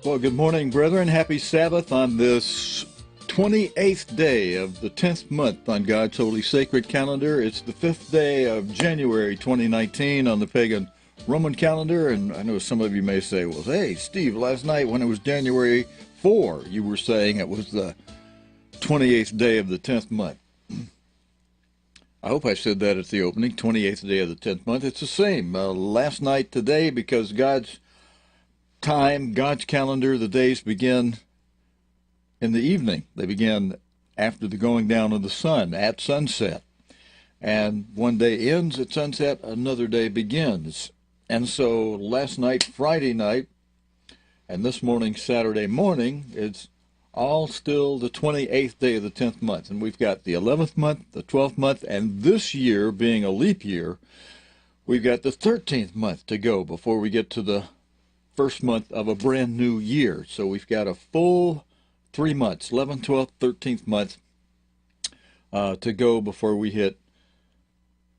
Well, good morning, brethren. Happy Sabbath on this 28th day of the 10th month on God's holy sacred calendar. It's the 5th day of January 2019 on the pagan Roman calendar. And I know some of you may say, well, hey, Steve, last night when it was January 4, you were saying it was the 28th day of the 10th month. I hope I said that at the opening, 28th day of the 10th month. It's the same. Last night, today, because God's time, God's calendar, the days begin in the evening. They begin after the going down of the sun, at sunset. And one day ends at sunset, another day begins. And so last night, Friday night, and this morning, Saturday morning, it's all still the 28th day of the 10th month. And we've got the 11th month, the 12th month, and this year being a leap year, we've got the 13th month to go before we get to the first month of a brand new year. So we've got a full 3 months, 11th, 12th, 13th month to go before we hit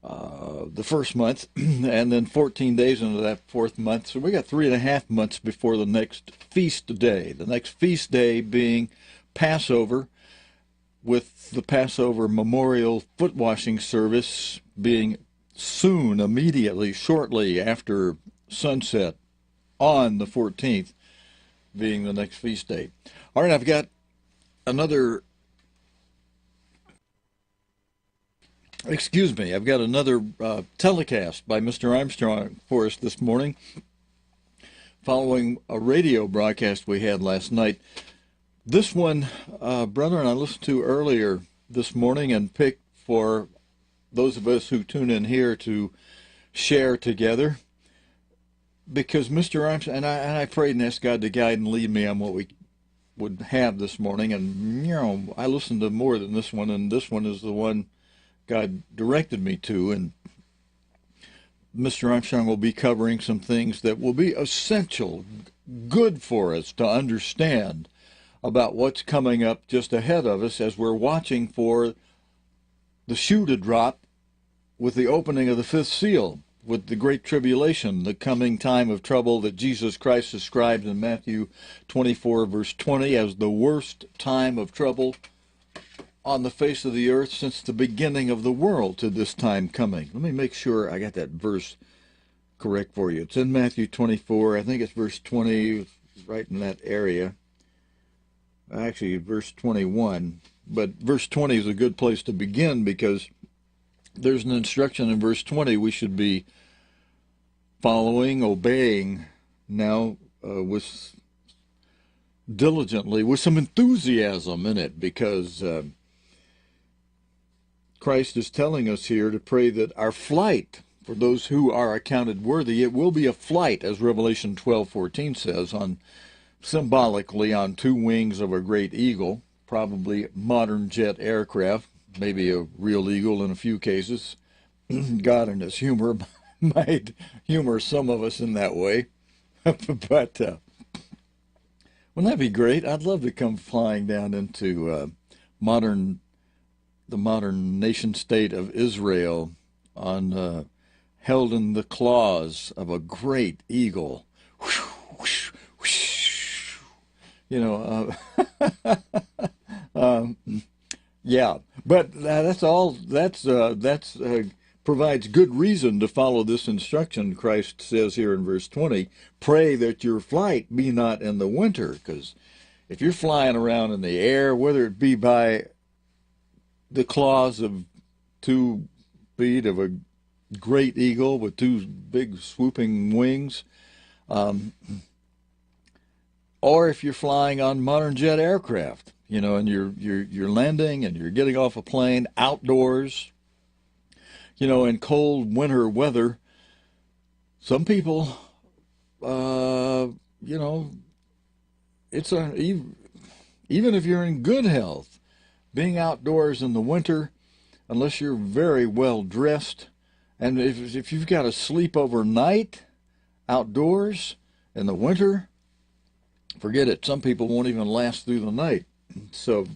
the first month, and then 14 days into that fourth month. So we got 3.5 months before the next feast day. The next feast day being Passover, with the Passover memorial foot washing service being soon, immediately, shortly after sunset on the 14th, being the next feast day. All right, I've got another telecast by Mr. Armstrong for us this morning, following a radio broadcast we had last night. This one, brethren, I listened to earlier this morning and picked for those of us who tune in here to share together, because Mr. Armstrong, and I prayed and asked God to guide and lead me on what we would have this morning, and I listened to more than this one, and this one is the one God directed me to. And Mr. Armstrong will be covering some things that will be essential, good for us to understand about what's coming up just ahead of us as we're watching for the shoe to drop with the opening of the fifth seal, with the great tribulation, the coming time of trouble that Jesus Christ described in Matthew 24, verse 20, as the worst time of trouble on the face of the earth since the beginning of the world to this time coming. Let me make sure I got that verse correct for you. It's in Matthew 24. I think it's verse 20, right in that area. Actually, verse 21. But verse 20 is a good place to begin, because there's an instruction in verse 20 we should be following, obeying now with diligently, with some enthusiasm in it, because Christ is telling us here to pray that our flight, for those who are accounted worthy, it will be a flight, as Revelation 12:14 says, symbolically on two wings of a great eagle, probably modern jet aircraft, maybe a real eagle in a few cases. God in his humor might humor some of us in that way. But wouldn't that be great? I'd love to come flying down into the modern nation state of Israel held in the claws of a great eagle. Yeah, but that's provides good reason to follow this instruction. Christ says here in verse 20, pray that your flight be not in the winter, because if you're flying around in the air, whether it be by the claws of 2 feet of a great eagle with 2 big swooping wings, or if you're flying on modern jet aircraft, and you're landing and you're getting off a plane outdoors, in cold winter weather, some people, even if you're in good health, being outdoors in the winter, unless you're very well dressed, and if you've got to sleep overnight outdoors in the winter, forget it. Some people won't even last through the night. So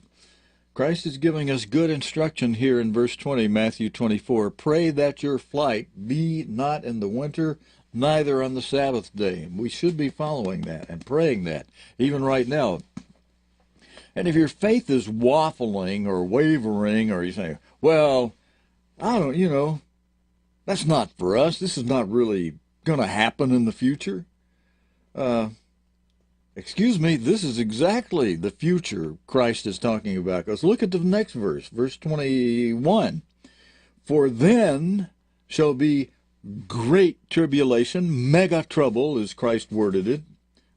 Christ is giving us good instruction here in verse 20, Matthew 24. Pray that your flight be not in the winter, neither on the Sabbath day. We should be following that and praying that, even right now. And if your faith is waffling or wavering, or you say, well, I don't, that's not for us. This is not really going to happen in the future. Excuse me, this is exactly the future Christ is talking about. Because look at the next verse, verse 21. For then shall be great tribulation, mega trouble, as Christ worded it.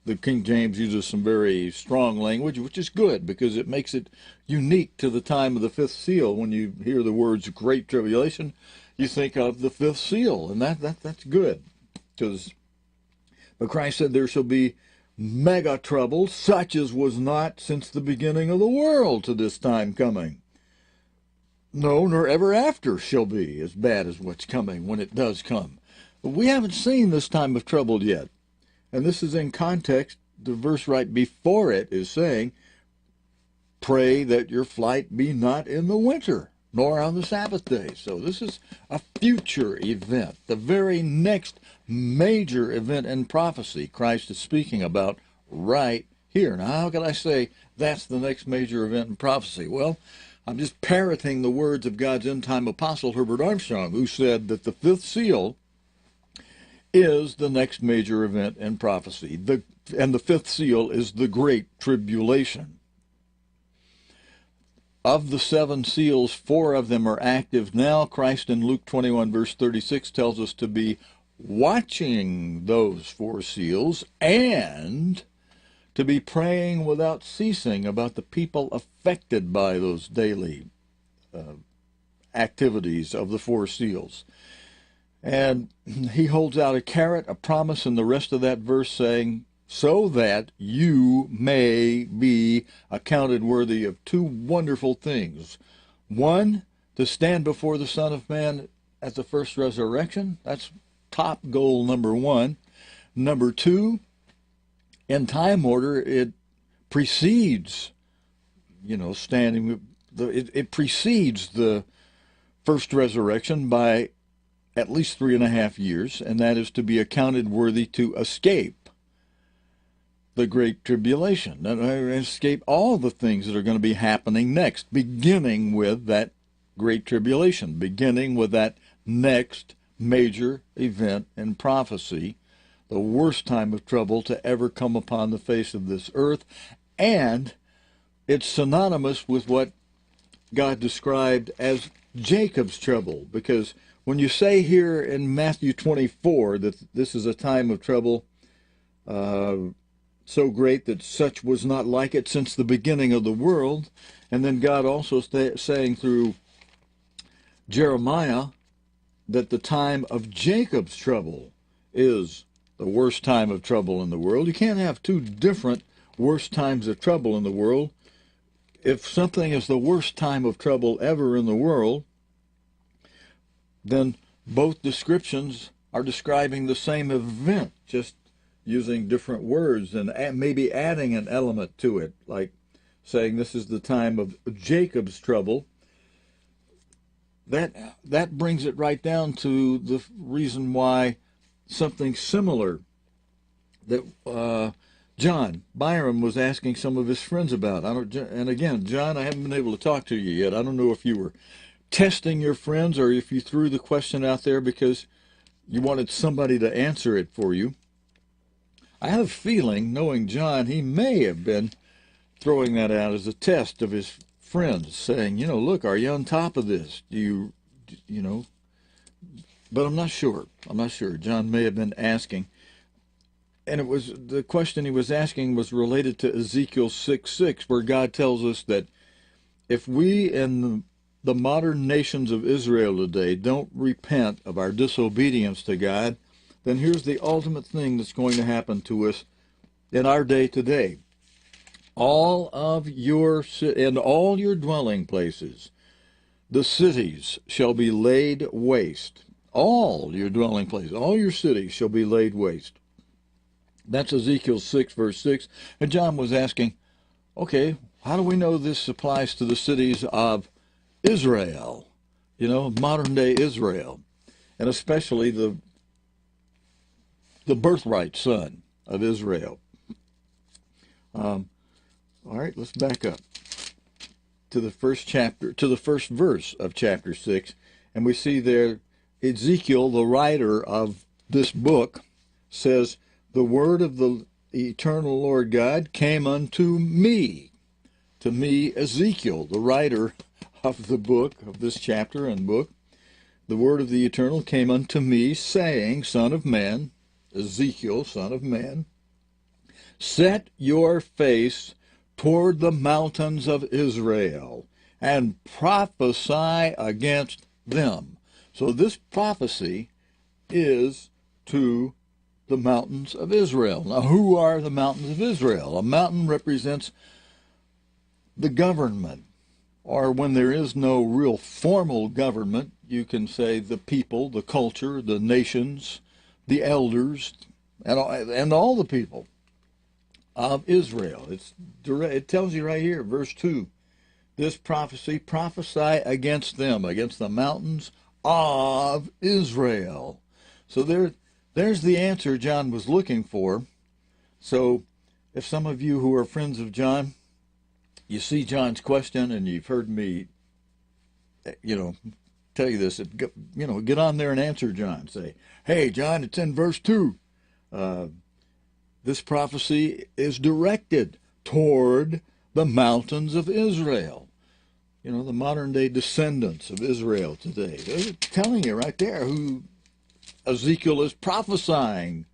The King James uses some very strong language, which is good because it makes it unique to the time of the fifth seal. When you hear the words great tribulation, you think of the fifth seal, and that's good. But Christ said there shall be mega trouble, such as was not since the beginning of the world to this time coming. No, nor ever after shall be as bad as what's coming when it does come. But we haven't seen this time of trouble yet. And this is in context. The verse right before it is saying, pray that your flight be not in the winter, nor on the Sabbath day. So this is a future event, the very next major event in prophecy Christ is speaking about right here. Now, how can I say that's the next major event in prophecy? Well, I'm just parroting the words of God's end-time apostle, Herbert Armstrong, who said that the fifth seal is the next major event in prophecy. And the fifth seal is the Great Tribulation. Of the seven seals, 4 of them are active now. Christ in Luke 21, verse 36, tells us to be watching those 4 seals and to be praying without ceasing about the people affected by those daily activities of the 4 seals. And he holds out a carrot, a promise in the rest of that verse saying, so that you may be accounted worthy of 2 wonderful things. 1, to stand before the Son of Man at the first resurrection. That's top goal number 1. Number 2, in time order, it precedes, it precedes the first resurrection by at least 3.5 years, and that is to be accounted worthy to escape the Great Tribulation, and escape all the things that are going to be happening next, beginning with that Great Tribulation, beginning with that next major event in prophecy, the worst time of trouble to ever come upon the face of this earth, and it's synonymous with what God described as Jacob's trouble, because when you say here in Matthew 24 that this is a time of trouble so great that such was not like it since the beginning of the world, and then God also saying through Jeremiah that the time of Jacob's trouble is the worst time of trouble in the world. You can't have 2 different worst times of trouble in the world. If something is the worst time of trouble ever in the world, then both descriptions are describing the same event, just using different words and maybe adding an element to it, like saying this is the time of Jacob's trouble. That brings it right down to the reason why something similar that John Byram was asking some of his friends about. And again, John, I haven't been able to talk to you yet. I don't know if you were testing your friends or if you threw the question out there because you wanted somebody to answer it for you. I have a feeling, knowing John, he may have been throwing that out as a test of his friends, saying, look, are you on top of this? Do you, but I'm not sure. John may have been asking. And the question he was asking was related to Ezekiel 6:6, where God tells us that if we in the modern nations of Israel today don't repent of our disobedience to God, then here's the ultimate thing that's going to happen to us in our day today. All your dwelling places, the cities shall be laid waste. All your dwelling places, all your cities shall be laid waste. That's Ezekiel 6, verse 6. And John was asking, okay, how do we know this applies to the cities of Israel? Modern day Israel. And especially the the birthright son of Israel. All right, let's back up to the first chapter, to the first verse of chapter 6, and we see there Ezekiel, the writer of this book, says, "The word of the eternal Lord God came unto me." To me, Ezekiel, the writer of the book, of this chapter and book, "The word of the eternal came unto me, saying, Son of man," Ezekiel, son of man, "set your face toward the mountains of Israel, and prophesy against them." So this prophecy is to the mountains of Israel. Now, who are the mountains of Israel? A mountain represents the government, or when there is no real formal government, you can say the people, the culture, the nations, the elders, and all the people of Israel. It tells you right here, verse 2, this prophecy, prophesy against them, against the mountains of Israel. So there's the answer John was looking for. So if some of you who are friends of John, you see John's question and you've heard me, tell you this, get on there and answer John. Say, "Hey, John, it's in verse 2. This prophecy is directed toward the mountains of Israel." The modern-day descendants of Israel today. They're telling you right there who Ezekiel is prophesying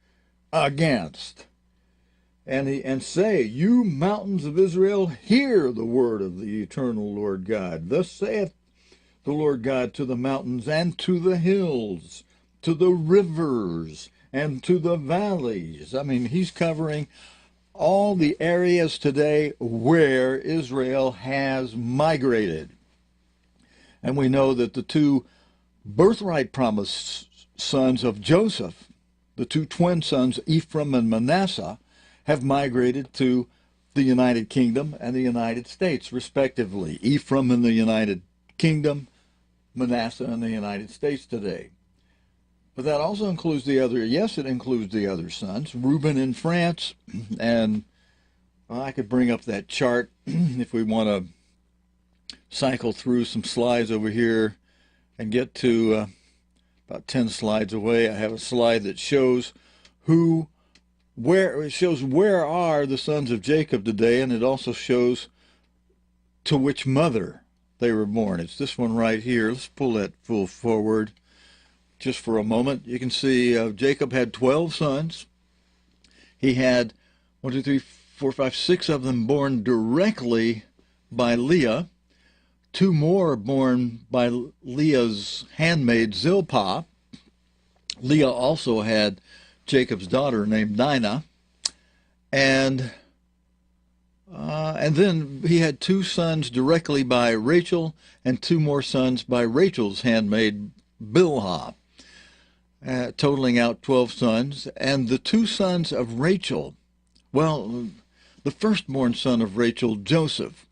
against. And say, "You mountains of Israel, hear the word of the eternal Lord God. Thus saith the Lord God to the mountains and to the hills, to the rivers and to the valleys." I mean, he's covering all the areas today where Israel has migrated. And we know that the two birthright promised sons of Joseph, the two twin sons, Ephraim and Manasseh, have migrated to the United Kingdom and the United States, respectively. Ephraim in the United Kingdom, Manasseh in the United States today. But that also includes it includes the other sons, Reuben in France, and I could bring up that chart if we want to cycle through some slides over here and get to about 10 slides away. I have a slide that shows where are the sons of Jacob today, and it also shows to which mother they were born. It's this one right here. Let's pull that full forward just for a moment. You can see Jacob had 12 sons. He had 6 of them born directly by Leah, 2 more born by Leah's handmaid Zilpah. Leah also had Jacob's daughter named Dinah, and then he had 2 sons directly by Rachel and 2 more sons by Rachel's handmaid Bilhah, totaling out 12 sons. And the 2 sons of Rachel, well, the firstborn son of Rachel, Joseph,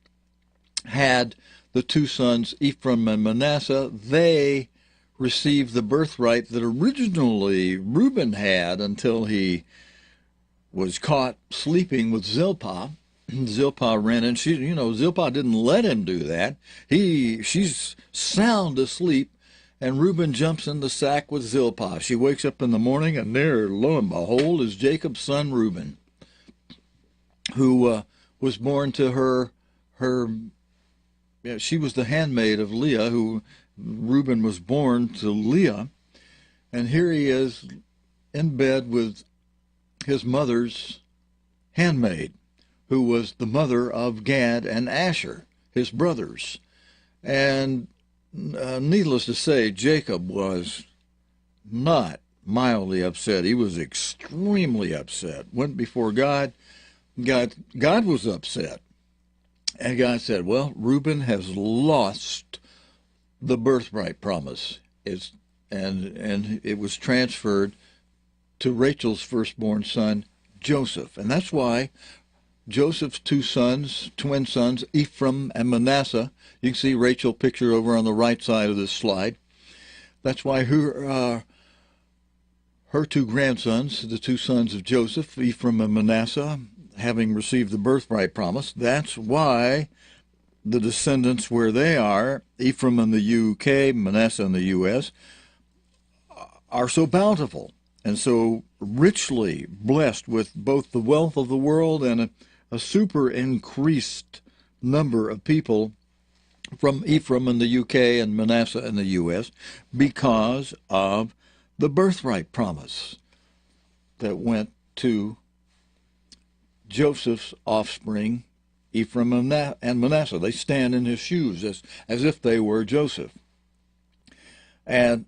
had the 2 sons Ephraim and Manasseh. They received the birthright that originally Reuben had until he was caught sleeping with Zilpah. Zilpah ran in. Zilpah didn't let him do that. She's sound asleep, and Reuben jumps in the sack with Zilpah. She wakes up in the morning, and there, lo and behold, is Jacob's son Reuben, who was born to her. She was the handmaid of Leah, who Reuben was born to Leah, and here he is in bed with his mother's handmaid, who was the mother of Gad and Asher, his brothers. And needless to say, Jacob was not mildly upset. He was extremely upset. Went before God. God was upset. And God said, well, Reuben has lost the birthright promise. And it was transferred to Rachel's firstborn son, Joseph. And that's why Joseph's 2 sons, twin sons, Ephraim and Manasseh, you can see Rachel pictured over on the right side of this slide. That's why her her two grandsons, the two sons of Joseph, Ephraim and Manasseh, having received the birthright promise. That's why the descendants where they are, Ephraim in the UK, Manasseh in the US, are so bountiful and so richly blessed with both the wealth of the world and a super increased number of people from Ephraim in the UK and Manasseh in the US because of the birthright promise that went to Joseph's offspring, Ephraim and Manasseh. They stand in his shoes as if they were Joseph. And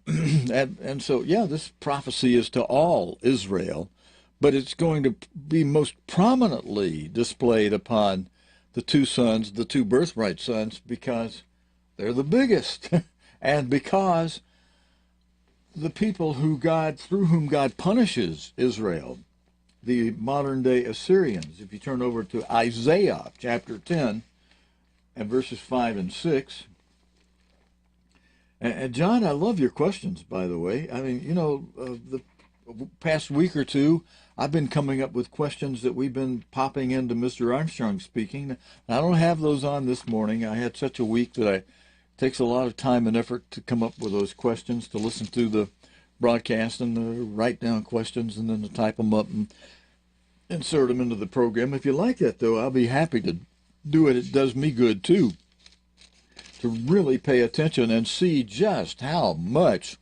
so, yeah, this prophecy is to all Israel, but it's going to be most prominently displayed upon the two sons, the two birthright sons, because they're the biggest, and because the people through whom God punishes Israel, the modern-day Assyrians. If you turn over to Isaiah chapter 10 and verses 5 and 6. And John, I love your questions, by the way. I mean, the past week or two, I've been coming up with questions that we've been popping into Mr. Armstrong speaking. I don't have those on this morning. I had such a week that it takes a lot of time and effort to come up with those questions, to listen to the broadcast and to write down questions and then to type them up and insert them into the program. If you like that, though, I'll be happy to do it. It does me good, too, to really pay attention and see just how much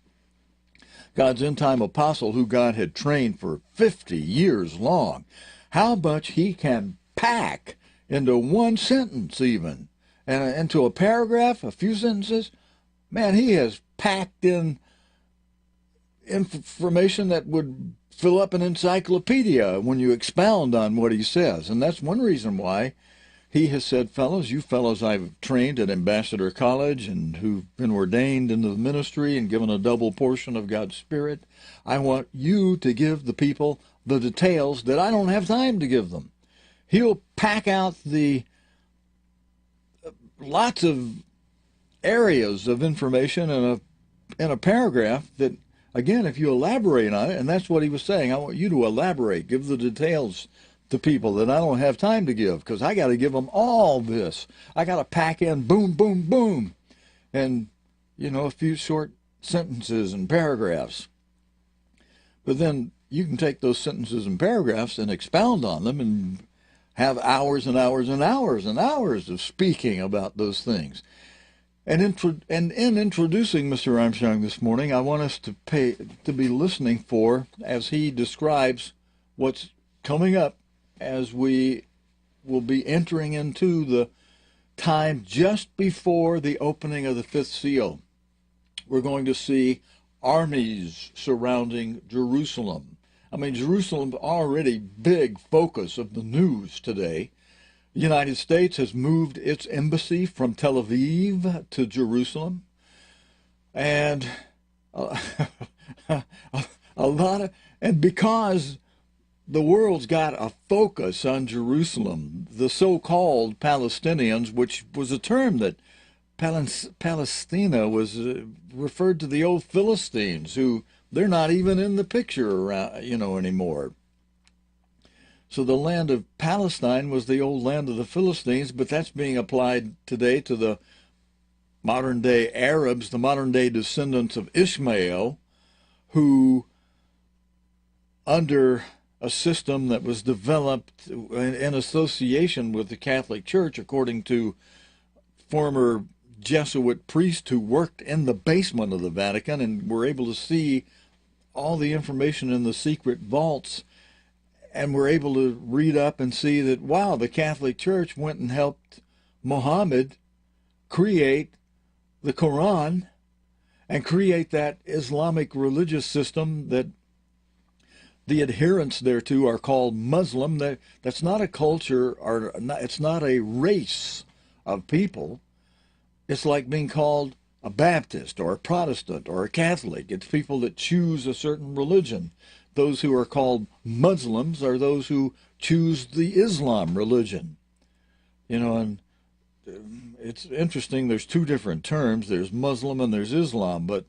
God's end-time apostle, who God had trained for 50 years long, how much he can pack into one sentence even, and into a paragraph, a few sentences. Man, he has packed in information that would fill up an encyclopedia when you expound on what he says. And that's one reason why he has said, you fellows I've trained at Ambassador College and who've been ordained into the ministry and given a double portion of God's Spirit, I want you to give the people the details that I don't have time to give them. He'll pack out the lots of areas of information in a paragraph that, again, if you elaborate on it, and that's what he was saying, I want you to elaborate, give the details to people that I don't have time to give, because I got to give them all this. I got to pack in boom, boom, boom, and, a few short sentences and paragraphs. But then you can take those sentences and paragraphs and expound on them and have hours and hours and hours and hours of speaking about those things. And in introducing Mr. Armstrong this morning, I want us to be listening for, as he describes what's coming up as we will be entering into the time just before the opening of the fifth seal. We're going to see armies surrounding Jerusalem. I mean, Jerusalem's already big focus of the news today. The United States has moved its embassy from Tel Aviv to Jerusalem. And because the world's got a focus on Jerusalem, the so-called Palestinians, which was a term that Palestina was referred to the old Philistines, who they're not even in the picture around, anymore. So the land of Palestine was the old land of the Philistines, but that's being applied today to the modern-day Arabs, the modern-day descendants of Ishmael, who, under a system that was developed in association with the Catholic Church, according to former Jesuit priests who worked in the basement of the Vatican and were able to see all the information in the secret vaults, and were able to read up and see that, wow, the Catholic Church went and helped Muhammad create the Quran and create that Islamic religious system that the adherents thereto are called Muslim. That's not a culture, or it's not a race of people. It's like being called a Baptist or a Protestant or a Catholic. It's people that choose a certain religion. Those who are called Muslims are those who choose the Islam religion. And it's interesting, there's two different terms. There's Muslim and there's Islam, but,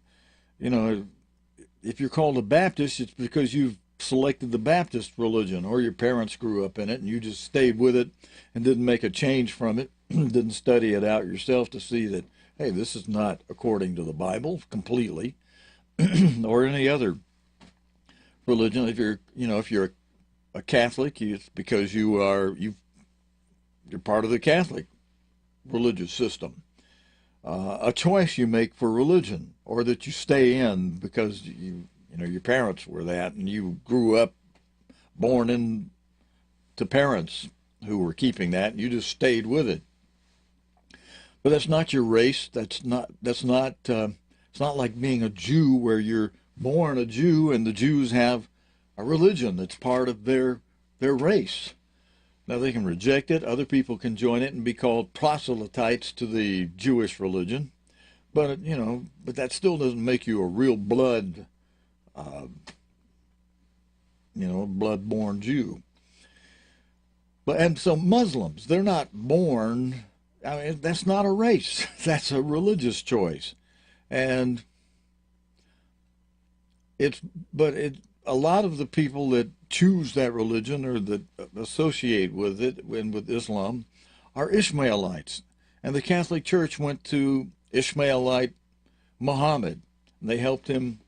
if you're called a Baptist, it's because you've selected the Baptist religion, or your parents grew up in it and you just stayed with it and didn't make a change from it, didn't study it out yourself to see that, hey, this is not according to the Bible completely, or any other religion. If you're a Catholic, it's because you're part of the Catholic religious system. A choice you make for religion, or that you stay in because your parents were that, and you grew up born into parents who were keeping that, and you just stayed with it. But that's not your race. It's not like being a Jew, where you're born a Jew and the Jews have a religion that's part of their race. Now, they can reject it. Other people can join it and be called proselytes to the Jewish religion. But, but that still doesn't make you a real blood-born Jew. And so Muslims, they're not born, that's not a race. That's a religious choice. And a lot of the people that choose that religion, or that associate with it and with Islam, are Ishmaelites. And the Catholic Church went to Ishmaelite Muhammad, and they helped him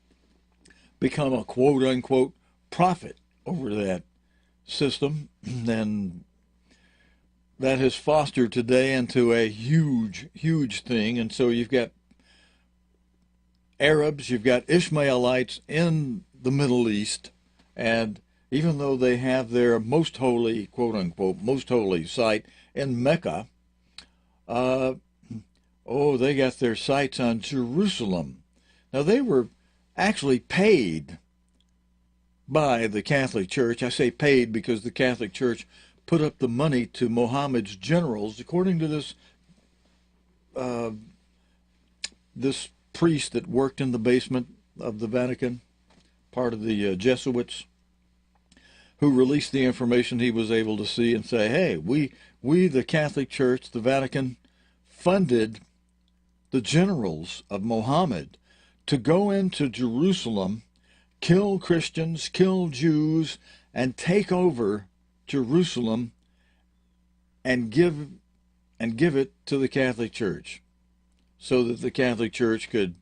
become a quote-unquote prophet over that system. And that has fostered today into a huge, huge thing. And so you've got Arabs, you've got Ishmaelites in the Middle East, and even though they have their most holy, quote-unquote, most holy site in Mecca, they got their sights on Jerusalem. Now, they were actually paid by the Catholic Church. I say paid because the Catholic Church put up the money to Muhammad's generals, according to this priest that worked in the basement of the Vatican, part of the Jesuits, who released the information he was able to see and say, hey, we the Catholic Church, the Vatican, funded the generals of Muhammad to go into Jerusalem, kill Christians, kill Jews, and take over Jerusalem and give it to the Catholic Church, so that the Catholic Church could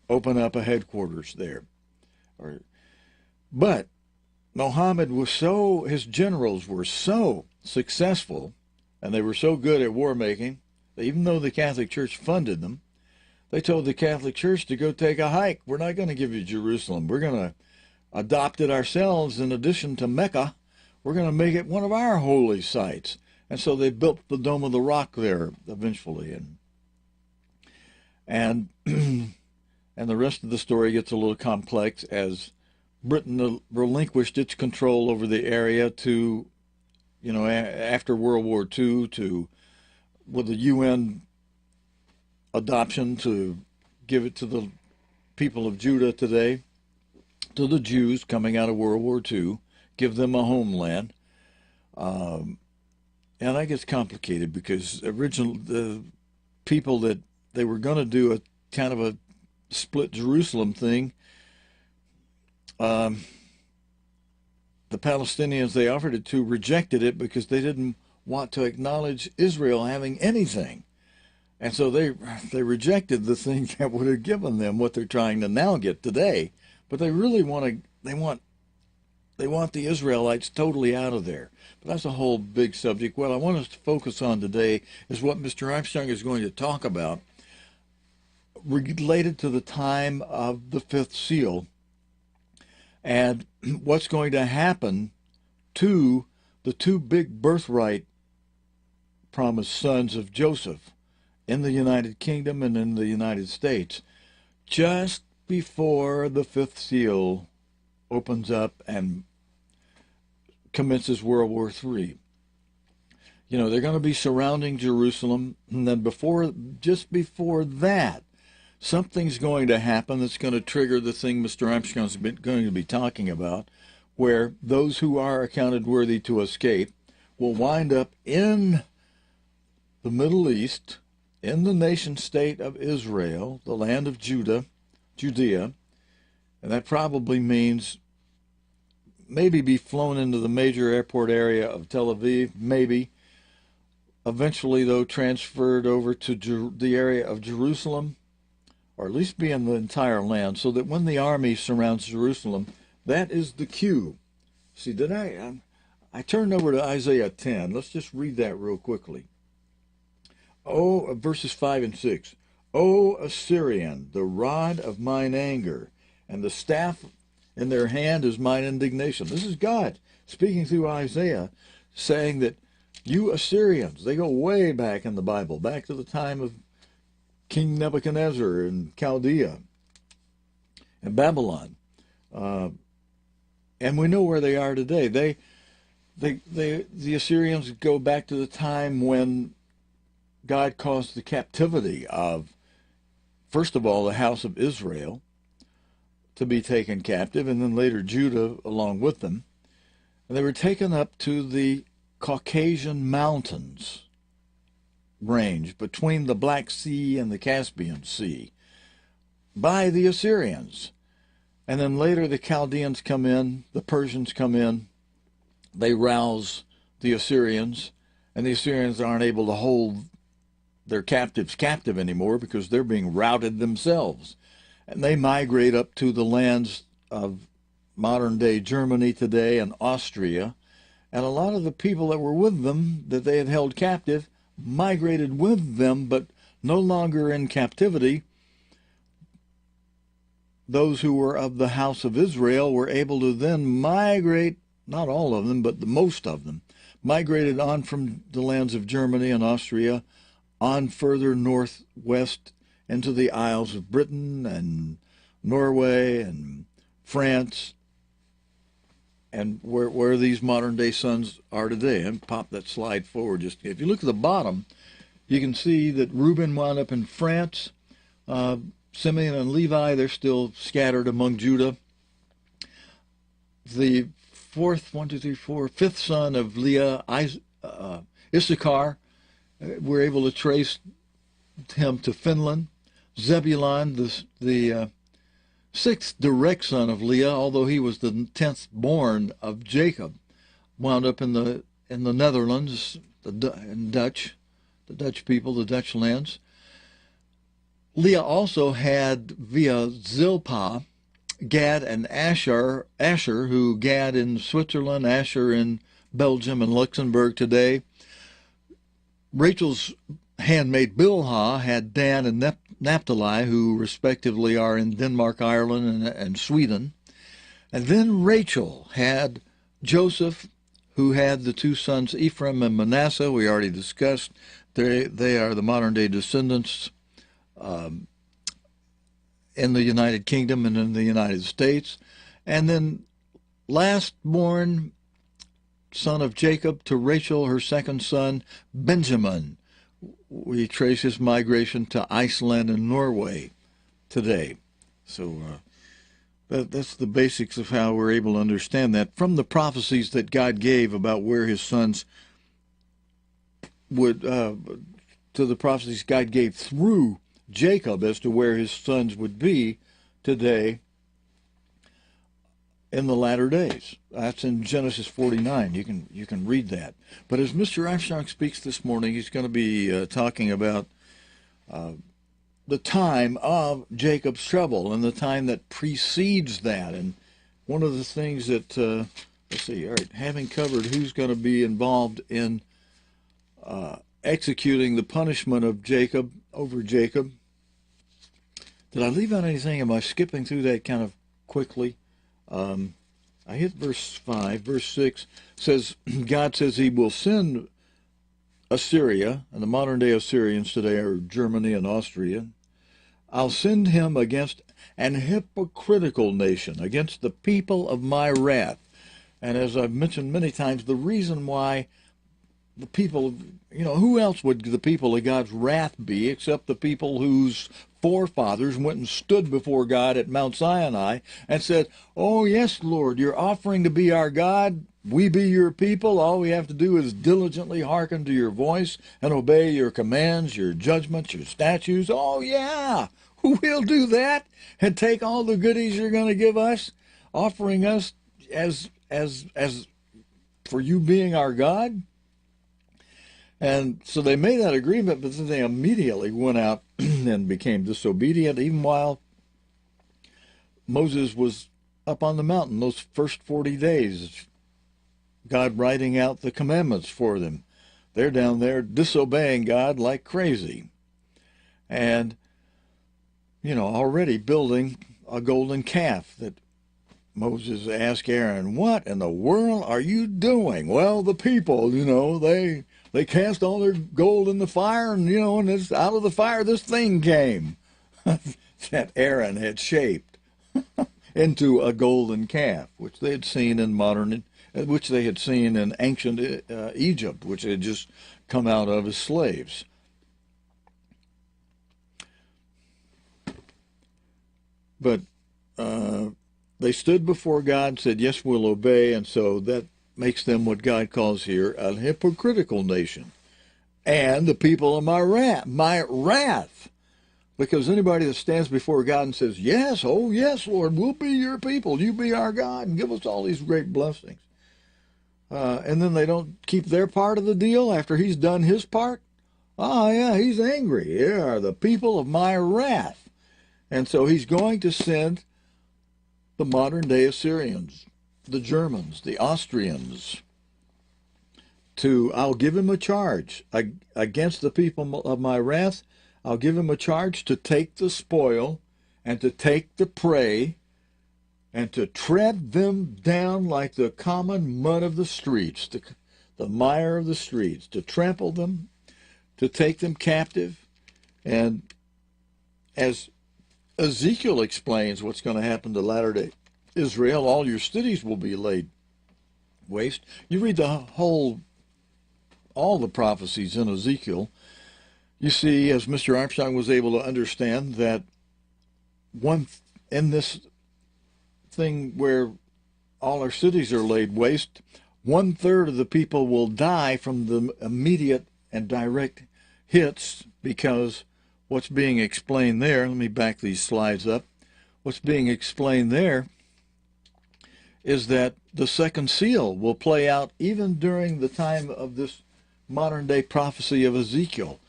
open up a headquarters there. But Muhammad his generals were so successful, and they were so good at war making, that even though the Catholic Church funded them, they told the Catholic Church to go take a hike. We're not going to give you Jerusalem. We're going to adopt it ourselves. In addition to Mecca, we're going to make it one of our holy sites. And so they built the Dome of the Rock there eventually. And the rest of the story gets a little complex as Britain relinquished its control over the area to, after World War II, with the UN adoption to give it to the people of Judah today, to the Jews coming out of World War II, give them a homeland. And that gets complicated because the people that they were going to do a kind of a split Jerusalem thing, the Palestinians they offered it to rejected it because they didn't want to acknowledge Israel having anything. And so they rejected the thing that would have given them what they're trying to now get today. But they really want the Israelites totally out of there. But that's a whole big subject. What I want us to focus on today is what Mr. Armstrong is going to talk about related to the time of the fifth seal and what's going to happen to the two big birthright promised sons of Joseph in the United Kingdom and in the United States just before the fifth seal opens up and commences World War III. They're going to be surrounding Jerusalem, and then just before that, something's going to happen that's going to trigger the thing Mr. Armstrong's going to be talking about, where those who are accounted worthy to escape will wind up in the Middle East, in the nation state of Israel, the land of Judea, And that probably means maybe be flown into the major airport area of Tel Aviv, maybe. Eventually, though, transferred over to the area of Jerusalem, or at least be in the entire land, so that when the army surrounds Jerusalem, that is the cue. See, I turned over to Isaiah 10. Let's just read that real quickly. Oh, verses 5 and 6. O Assyrian, the rod of mine anger, and the staff in their hand is mine indignation. This is God speaking through Isaiah, saying that you Assyrians, they go way back in the Bible, back to the time of King Nebuchadnezzar in Chaldea and Babylon. And we know where they are today. The Assyrians go back to the time when God caused the captivity of, first of all, the house of Israel to be taken captive, and then later Judah along with them. And they were taken up to the Caucasian Mountains range between the Black Sea and the Caspian Sea by the Assyrians. And then later the Chaldeans come in, the Persians come in, they rouse the Assyrians, and the Assyrians aren't able to hold their captives captive anymore because they're being routed themselves. And they migrate up to the lands of modern-day Germany today and Austria. And a lot of the people that were with them, that they had held captive, migrated with them, but no longer in captivity. Those who were of the house of Israel were able to then migrate, not all of them, but the most of them, migrated on from the lands of Germany and Austria, on further northwest into the Isles of Britain and Norway and France, and where these modern-day sons are today. And pop that slide forward. Just if you look at the bottom, you can see that Reuben wound up in France. Simeon and Levi, they're still scattered among Judah. The fifth son of Leah, Issachar, we're able to trace him to Finland. Zebulun, the sixth direct son of Leah, although he was the 10th born of Jacob, wound up in the Netherlands, the Dutch people, the Dutch lands. Leah also had via Zilpah, Gad and Asher, who Gad in Switzerland, Asher in Belgium and Luxembourg today. Rachel's handmaid Bilhah had Dan and Naphtali, who respectively are in Denmark, Ireland, and Sweden. And then Rachel had Joseph, who had the two sons Ephraim and Manasseh. We already discussed. They are the modern-day descendants in the United Kingdom and in the United States. And then last-born son of Jacob to Rachel, her second son, Benjamin. We trace his migration to Iceland and Norway today. So that's the basics of how we're able to understand that from the prophecies that God gave about where his sons would, to the prophecies God gave through Jacob as to where his sons would be today in the latter days. That's in Genesis 49. You can read that. But as Mr. Armstrong speaks this morning, he's going to be talking about the time of Jacob's trouble and the time that precedes that. And one of the things that, let's see, all right, having covered who's going to be involved in executing the punishment of Jacob over Jacob. Did I leave out anything? Am I skipping through that kind of quickly? I hit verse 5. Verse 6 says, God says he will send Assyria, and the modern-day Assyrians today are Germany and Austria. I'll send him against an hypocritical nation, against the people of my wrath. And as I've mentioned many times, the reason why the people, who else would the people of God's wrath be except the people whose forefathers went and stood before God at Mount Sinai and said, oh, yes, Lord, you're offering to be our God. We be your people. All we have to do is diligently hearken to your voice and obey your commands, your judgments, your statutes. Oh, yeah, We'll do that and take all the goodies you're going to give us, offering us as for you being our God. And so they made that agreement, but then they immediately went out and became disobedient, even while Moses was up on the mountain those first 40 days, God writing out the commandments for them. They're down there disobeying God like crazy. And, already building a golden calf that Moses asked Aaron, what in the world are you doing? Well, the people, they cast all their gold in the fire, and, and it's out of the fire this thing came that Aaron had shaped into a golden calf, which they had seen in ancient Egypt, which had just come out of as slaves. But they stood before God and said, yes, we'll obey, and so that makes them what God calls here a hypocritical nation. And the people of my wrath. Because anybody that stands before God and says, yes, oh yes, Lord, we'll be your people, you be our God, and give us all these great blessings. And then they don't keep their part of the deal after he's done his part. Oh yeah, he's angry. Yeah, the people of my wrath. And so he's going to send the modern day Assyrians, the Germans, the Austrians, I'll give him a charge against the people of my wrath. I'll give him a charge to take the spoil and to take the prey and to tread them down like the common mud of the streets, the mire of the streets, to trample them, to take them captive. And as Ezekiel explains what's going to happen to latter-day Israel, all your cities will be laid waste. You read all the prophecies in Ezekiel, you see, as Mr. Armstrong was able to understand, that in this thing where all our cities are laid waste, 1/3 of the people will die from the immediate and direct hits, because what's being explained there, let me back these slides up, what's being explained there is that the second seal will play out even during the time of this modern day prophecy of Ezekiel.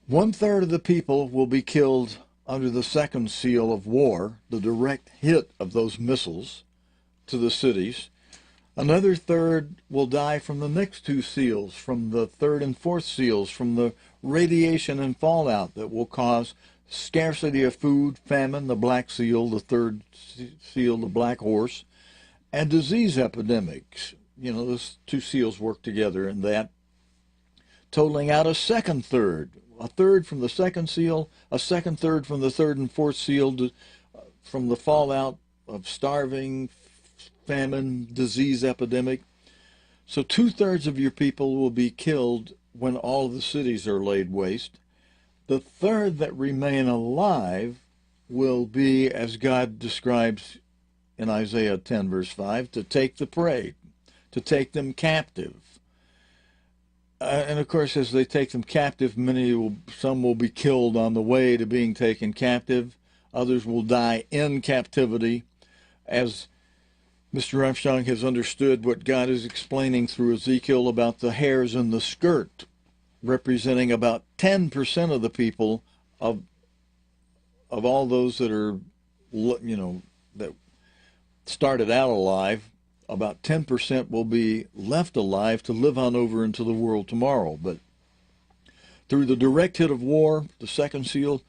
1/3 of the people will be killed under the second seal of war, the direct hit of those missiles to the cities. Another third will die from the next two seals, from the third and fourth seals, from the radiation and fallout that will cause scarcity of food, famine, the black seal, the third seal, the black horse, and disease epidemics. Those two seals work together in that, totaling out a second third. A third from the second seal, a second third from the third and fourth seal, from the fallout of starving, famine, disease epidemic. So 2/3 of your people will be killed when all of the cities are laid waste. The third that remain alive will be, as God describes in Isaiah 10, verse 5, to take the prey, to take them captive. And of course, as they take them captive, some will be killed on the way to being taken captive. Others will die in captivity. As Mr. Armstrong has understood what God is explaining through Ezekiel about the hairs in the skirt, representing about 10% of the people of all those that are, that started out alive. About 10% will be left alive to live on over into the world tomorrow. But through the direct hit of war, the second seal,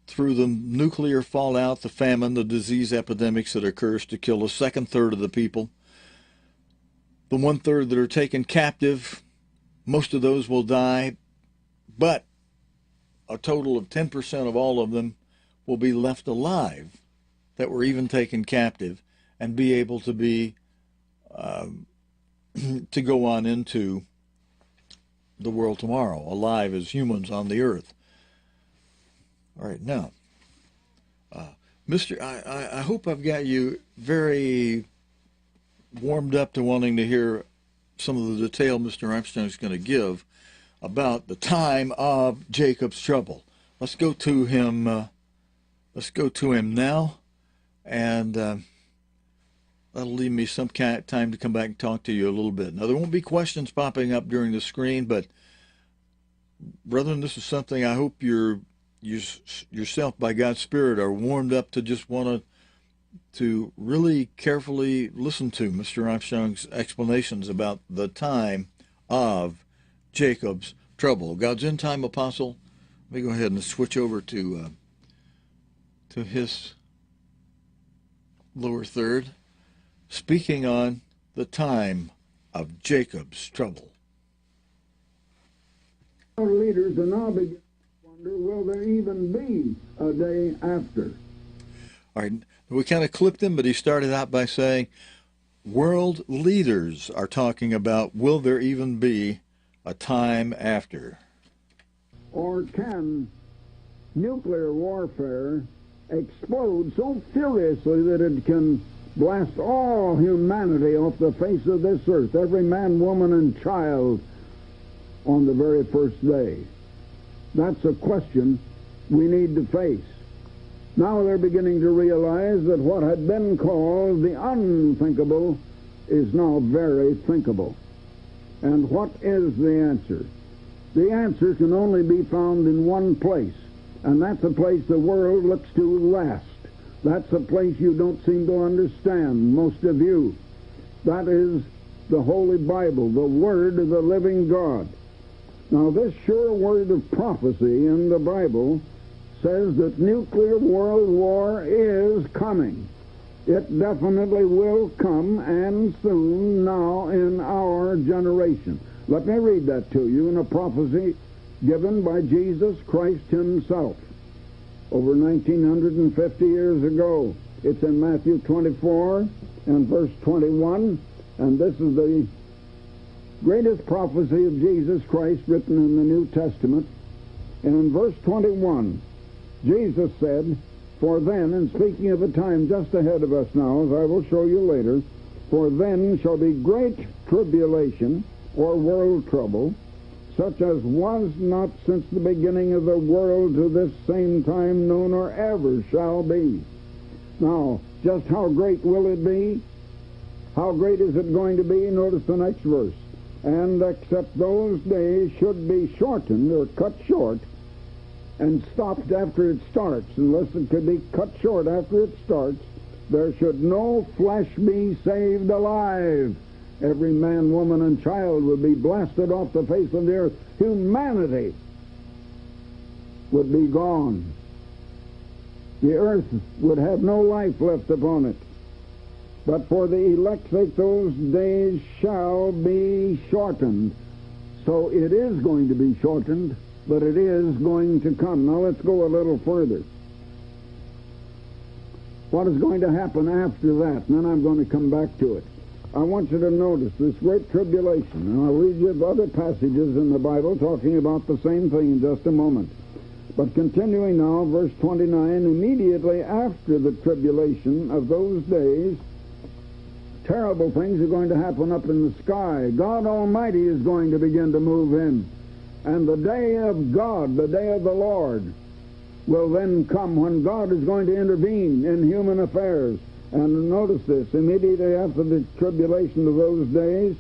through the nuclear fallout, the famine, the disease epidemics that occurs to kill a second third of the people, the 1/3 that are taken captive, most of those will die, but a total of 10% of all of them will be left alive that were even taken captive and be able to be to go on into the world tomorrow, alive as humans on the earth. All right, now, I hope I've got you very warmed up to wanting to hear some of the detail Mr. Armstrong is going to give about the time of Jacob's trouble. Let's go to him Let's go to him now, and that'll leave me some kind of time to come back and talk to you a little bit. Now, there won't be questions popping up during the screen, but brethren, this is something I hope you yourself, by God's Spirit, are warmed up to just want to really carefully listen to Mr. Armstrong's explanations about the time of Jacob's trouble. God's end time apostle. Let me go ahead and switch over to his lower third, speaking on the time of Jacob's trouble. Our leaders are now beginning to wonder, will there even be a day after? All right, we kind of clipped him, but he started out by saying, world leaders are talking about, will there even be a time after? Or can nuclear warfare explode so furiously that it can blast all humanity off the face of this earth, every man, woman, and child, on the very first day? That's a question we need to face. Now they're beginning to realize that what had been called the unthinkable is now very thinkable. And what is the answer? The answer can only be found in one place, and that's a place the world looks to last. That's a place you don't seem to understand, most of you. That is the Holy Bible, the Word of the living God. Now, this sure word of prophecy in the Bible says that nuclear world war is coming. It definitely will come, and soon, now in our generation. Let me read that to you in a prophecy given by Jesus Christ himself over 1950 years ago. It's in Matthew 24 and verse 21, and this is the greatest prophecy of Jesus Christ written in the New Testament. And in verse 21, Jesus said, for then, and speaking of a time just ahead of us now, as I will show you later, for then shall be great tribulation, or world trouble, such as was not since the beginning of the world to this same time known or ever shall be. Now, just how great will it be? How great is it going to be? Notice the next verse. And except those days should be shortened or cut short and stopped after it starts, unless it could be cut short after it starts, there should no flesh be saved alive. Every man, woman, and child would be blasted off the face of the earth. Humanity would be gone. The earth would have no life left upon it. But for the elect's sake, those days shall be shortened. So it is going to be shortened, but it is going to come. Now let's go a little further. What is going to happen after that? And then I'm going to come back to it. I want you to notice this great tribulation, and I'll read you other passages in the Bible talking about the same thing in just a moment. But continuing now, verse 29, immediately after the tribulation of those days, terrible things are going to happen up in the sky. God Almighty is going to begin to move in. And the day of God, the day of the Lord, will then come when God is going to intervene in human affairs. And notice this, immediately after the tribulation of those days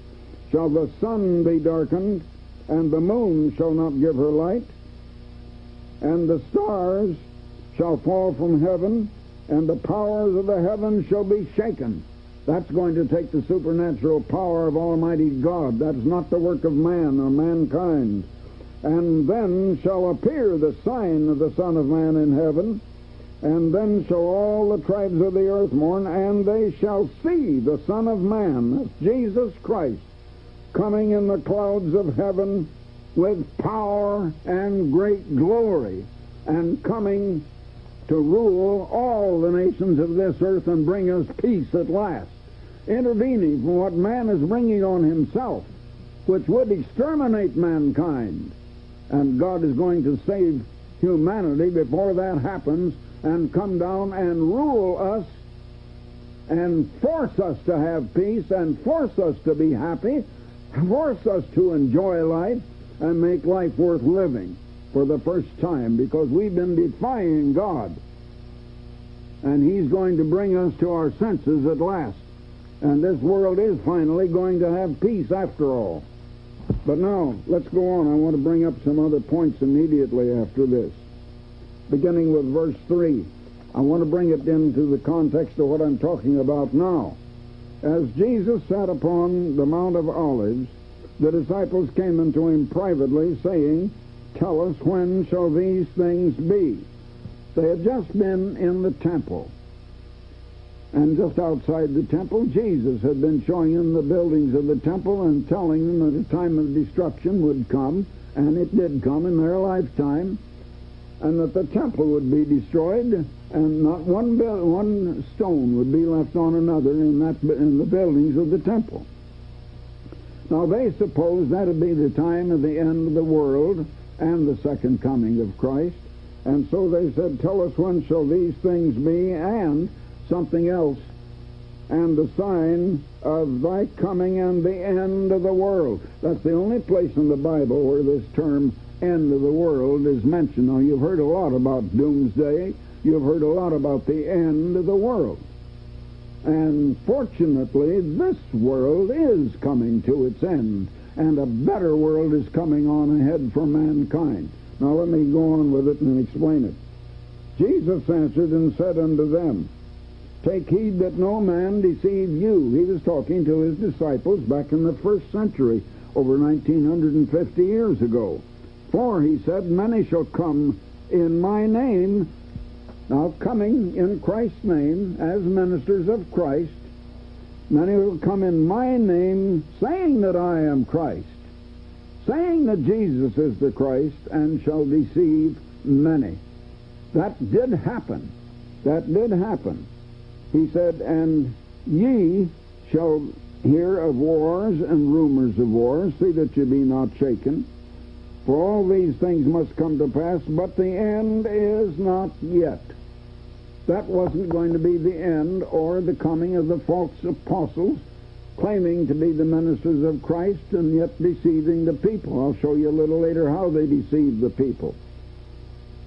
shall the sun be darkened, and the moon shall not give her light, and the stars shall fall from heaven, and the powers of the heavens shall be shaken. That's going to take the supernatural power of Almighty God. That's not the work of man or mankind. And then shall appear the sign of the Son of Man in heaven, and then shall all the tribes of the earth mourn, and they shall see the Son of Man, that's Jesus Christ, coming in the clouds of heaven with power and great glory, and coming to rule all the nations of this earth and bring us peace at last, intervening from what man is bringing on himself, which would exterminate mankind. And God is going to save humanity before that happens, and come down and rule us and force us to have peace and force us to be happy, force us to enjoy life and make life worth living for the first time, because we've been defying God. and He's going to bring us to our senses at last. And this world is finally going to have peace after all. But now, let's go on. I want to bring up some other points immediately after this. Beginning with verse 3. I want to bring it into the context of what I'm talking about now. As Jesus sat upon the Mount of Olives, the disciples came unto Him privately, saying, Tell us, when shall these things be? They had just been in the temple. And just outside the temple, Jesus had been showing them the buildings of the temple and telling them that a time of destruction would come, and it did come in their lifetime, and that the temple would be destroyed, and not one stone would be left on another in the buildings of the temple. Now they supposed that would be the time of the end of the world and the second coming of Christ, and so they said, Tell us, when shall these things be, and something else, and the sign of thy coming and the end of the world. That's the only place in the Bible where this term end of the world is mentioned. Now, you've heard a lot about doomsday. You've heard a lot about the end of the world. And fortunately, this world is coming to its end, and a better world is coming on ahead for mankind. Now, let me go on with it and explain it. Jesus answered and said unto them, Take heed that no man deceive you. He was talking to His disciples back in the first century, over 1950 years ago. For, He said, Many shall come in my name. Now, coming in Christ's name as ministers of Christ, many will come in my name, saying that I am Christ, saying that Jesus is the Christ, and shall deceive many. That did happen. That did happen. He said, And ye shall hear of wars and rumors of wars. See that ye be not shaken. For all these things must come to pass, but the end is not yet. That wasn't going to be the end or the coming of the false apostles, claiming to be the ministers of Christ and yet deceiving the people. I'll show you a little later how they deceived the people.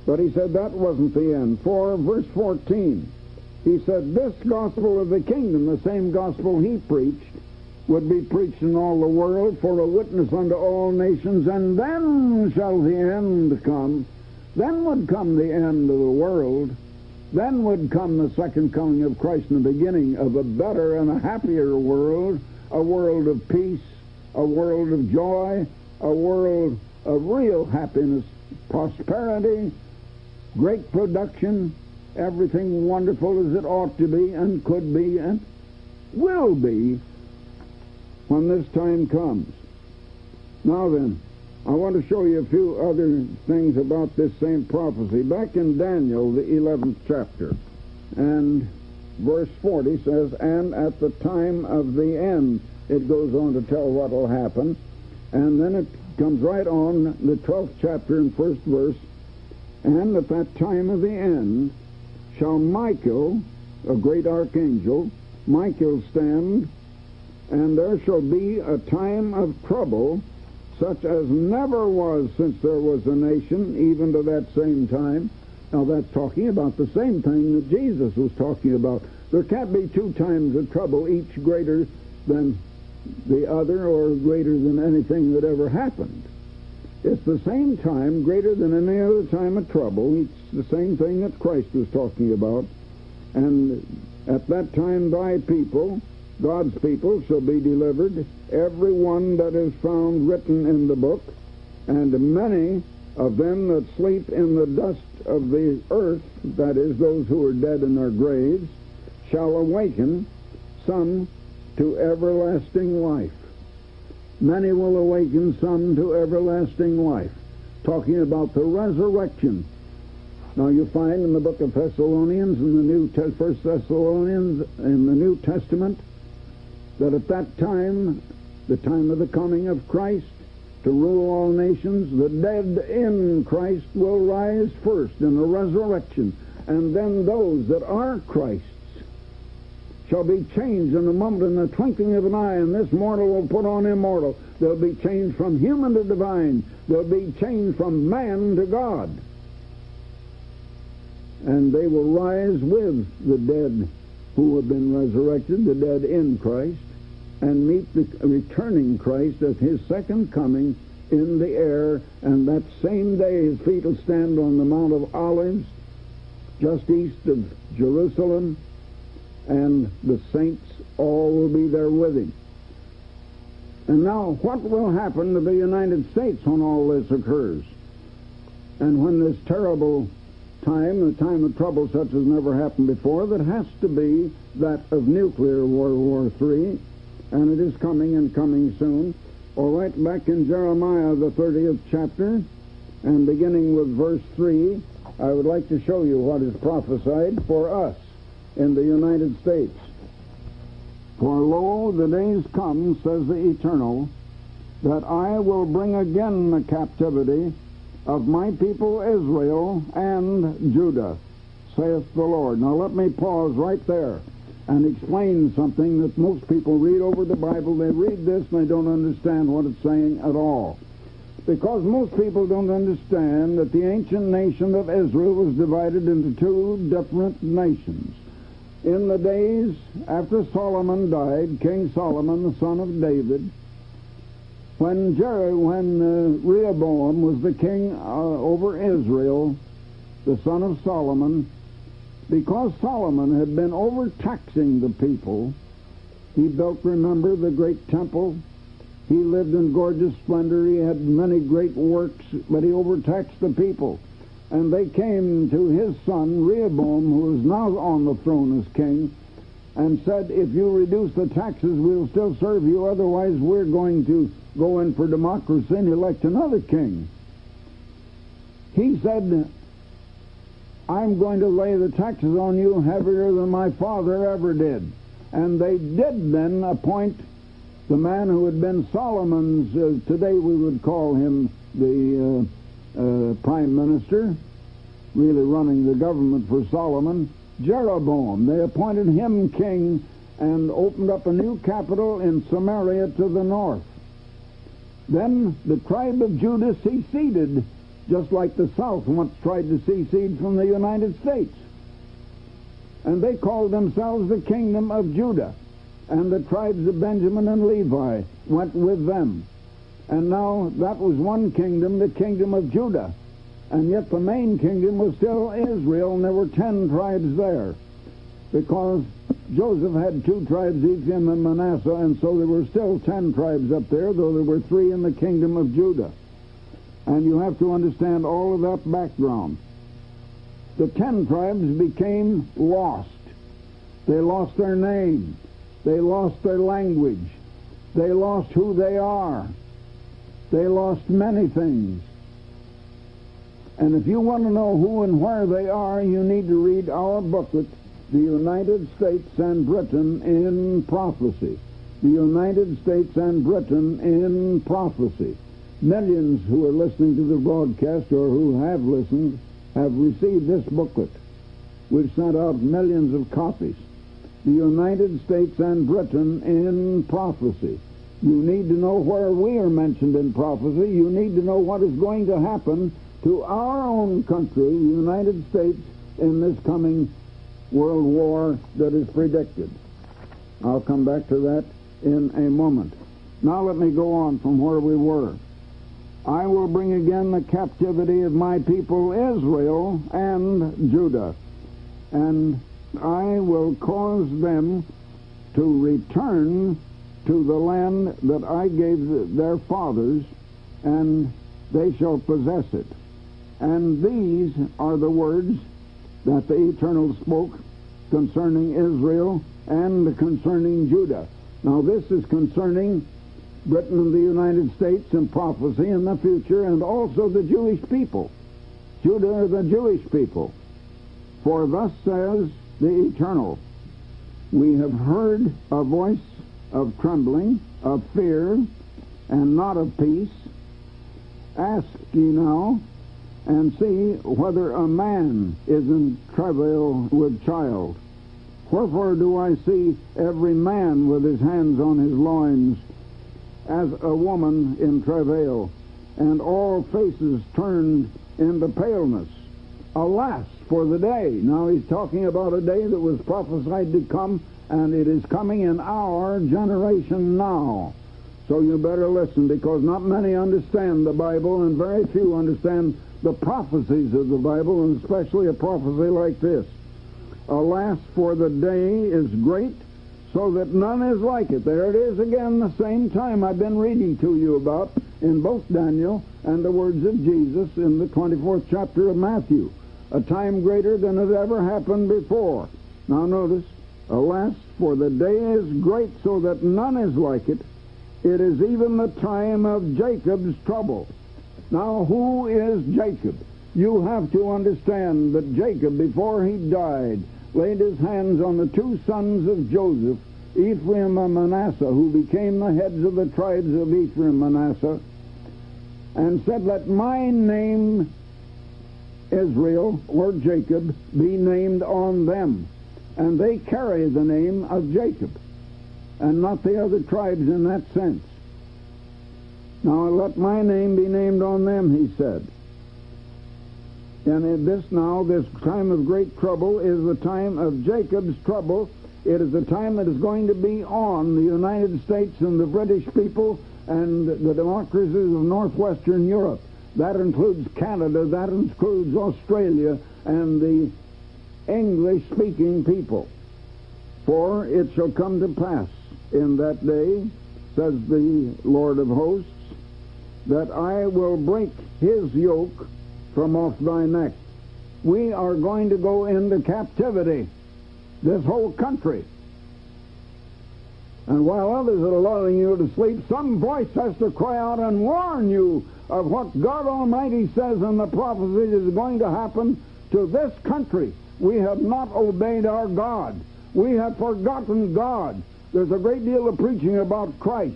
But he said that wasn't the end. For verse 14, he said, This gospel of the kingdom, the same gospel he preached, would be preached in all the world for a witness unto all nations, and then shall the end come. Then would come the end of the world. Then would come the second coming of Christ and the beginning of a better and a happier world, a world of peace, a world of joy, a world of real happiness, prosperity, great production, everything wonderful as it ought to be and could be and will be when this time comes. Now then, I want to show you a few other things about this same prophecy. Back in Daniel, the 11th chapter, and verse 40 says, And at the time of the end, it goes on to tell what will happen. And then it comes right on, the 12th chapter and first verse, And at that time of the end shall Michael, a great archangel, Michael stand, and there shall be a time of trouble, such as never was since there was a nation, even to that same time. Now that's talking about the same thing that Jesus was talking about. There can't be two times of trouble, each greater than the other or greater than anything that ever happened. It's the same time, greater than any other time of trouble. It's the same thing that Christ was talking about. And at that time thy people, God's people, shall be delivered, every one that is found written in the book, and many of them that sleep in the dust of the earth, that is, those who are dead in their graves, shall awaken, some to everlasting life. Many will awaken, some to everlasting life. Talking about the resurrection. Now you find in the book of Thessalonians, in the First Thessalonians, in the New Testament, that at that time, the time of the coming of Christ to rule all nations, the dead in Christ will rise first in a resurrection, and then those that are Christ's shall be changed in a moment, in the twinkling of an eye, and this mortal will put on immortal. They'll be changed from human to divine. They'll be changed from man to God. and they will rise with the dead who have been resurrected, the dead in Christ, and meet the returning Christ at his second coming in the air. And that same day his feet will stand on the Mount of Olives, just east of Jerusalem, and the saints all will be there with him. And now, what will happen to the United States when all this occurs? And when this terrible time, the time of trouble such as never happened before, that has to be that of nuclear World War III, and it is coming and coming soon. All right, back in Jeremiah, the 30th chapter, and beginning with verse 3, I would like to show you what is prophesied for us in the United States. For lo, the days come, says the Eternal, that I will bring again the captivity of my people Israel and Judah, saith the Lord. Now let me pause right there and explain something that most people read over the Bible. They read this and they don't understand what it's saying at all. Because most people don't understand that the ancient nation of Israel was divided into two different nations. In the days after Solomon died, King Solomon, the son of David, when Rehoboam was the king over Israel, the son of Solomon, because Solomon had been overtaxing the people, he built, remember, the great temple. He lived in gorgeous splendor. He had many great works, but he overtaxed the people. And they came to his son, Rehoboam, who is now on the throne as king, and said, if you reduce the taxes, we'll still serve you. Otherwise, we're going to go in for democracy and elect another king. He said, I'm going to lay the taxes on you heavier than my father ever did. And they did then appoint the man who had been Solomon's, today we would call him the prime minister, really running the government for Solomon, Jeroboam. They appointed him king and opened up a new capital in Samaria to the north. Then the tribe of Judah seceded, just like the South once tried to secede from the United States. And they called themselves the Kingdom of Judah. And the tribes of Benjamin and Levi went with them. And now that was one kingdom, the Kingdom of Judah. And yet the main kingdom was still Israel, and there were 10 tribes there. Because Joseph had 2 tribes, Ephraim and Manasseh, and so there were still 10 tribes up there, though there were 3 in the Kingdom of Judah. And you have to understand all of that background. The 10 tribes became lost. They lost their name. They lost their language. They lost who they are. They lost many things. And if you want to know who and where they are, you need to read our booklet, The United States and Britain in Prophecy. The United States and Britain in Prophecy. Millions who are listening to the broadcast or who have listened have received this booklet. We've sent out millions of copies. The United States and Britain in Prophecy. You need to know where we are mentioned in prophecy. You need to know what is going to happen to our own country, the United States, in this coming world war that is predicted. I'll come back to that in a moment. Now let me go on from where we were. I will bring again the captivity of my people Israel and Judah, and I will cause them to return to the land that I gave their fathers, and they shall possess it. And these are the words that the Eternal spoke concerning Israel and concerning Judah. Now this is concerning Britain and the United States in prophecy in the future, and also the Jewish people. Judah are the Jewish people. For thus says the Eternal, we have heard a voice of trembling, of fear, and not of peace. Ask ye now, and see whether a man is in travail with child. Wherefore do I see every man with his hands on his loins, as a woman in travail, and all faces turned into paleness. Alas for the day. Now he's talking about a day that was prophesied to come, and it is coming in our generation now. So you better listen, because not many understand the Bible, and very few understand the prophecies of the Bible, and especially a prophecy like this. Alas, for the day is great, so that none is like it. There it is again, the same time I've been reading to you about in both Daniel and the words of Jesus in the 24th chapter of Matthew. A time greater than had ever happened before. Now notice, alas, for the day is great, so that none is like it. It is even the time of Jacob's trouble. Now, who is Jacob? You have to understand that Jacob, before he died, laid his hands on the two sons of Joseph, Ephraim and Manasseh, who became the heads of the tribes of Ephraim and Manasseh, and said, let my name Israel, or Jacob, be named on them. And they carry the name of Jacob, and not the other tribes in that sense. Now let my name be named on them, he said. And in this time of great trouble is the time of Jacob's trouble. It is the time that is going to be on the United States and the British people and the democracies of northwestern Europe. That includes Canada, that includes Australia, and the English-speaking people. For it shall come to pass in that day, says the Lord of hosts, that I will break his yoke from off thy neck. We are going to go into captivity, this whole country. And while others are lulling you to sleep, some voice has to cry out and warn you of what God Almighty says in the prophecy is going to happen to this country. We have not obeyed our God. We have forgotten God. There's a great deal of preaching about Christ,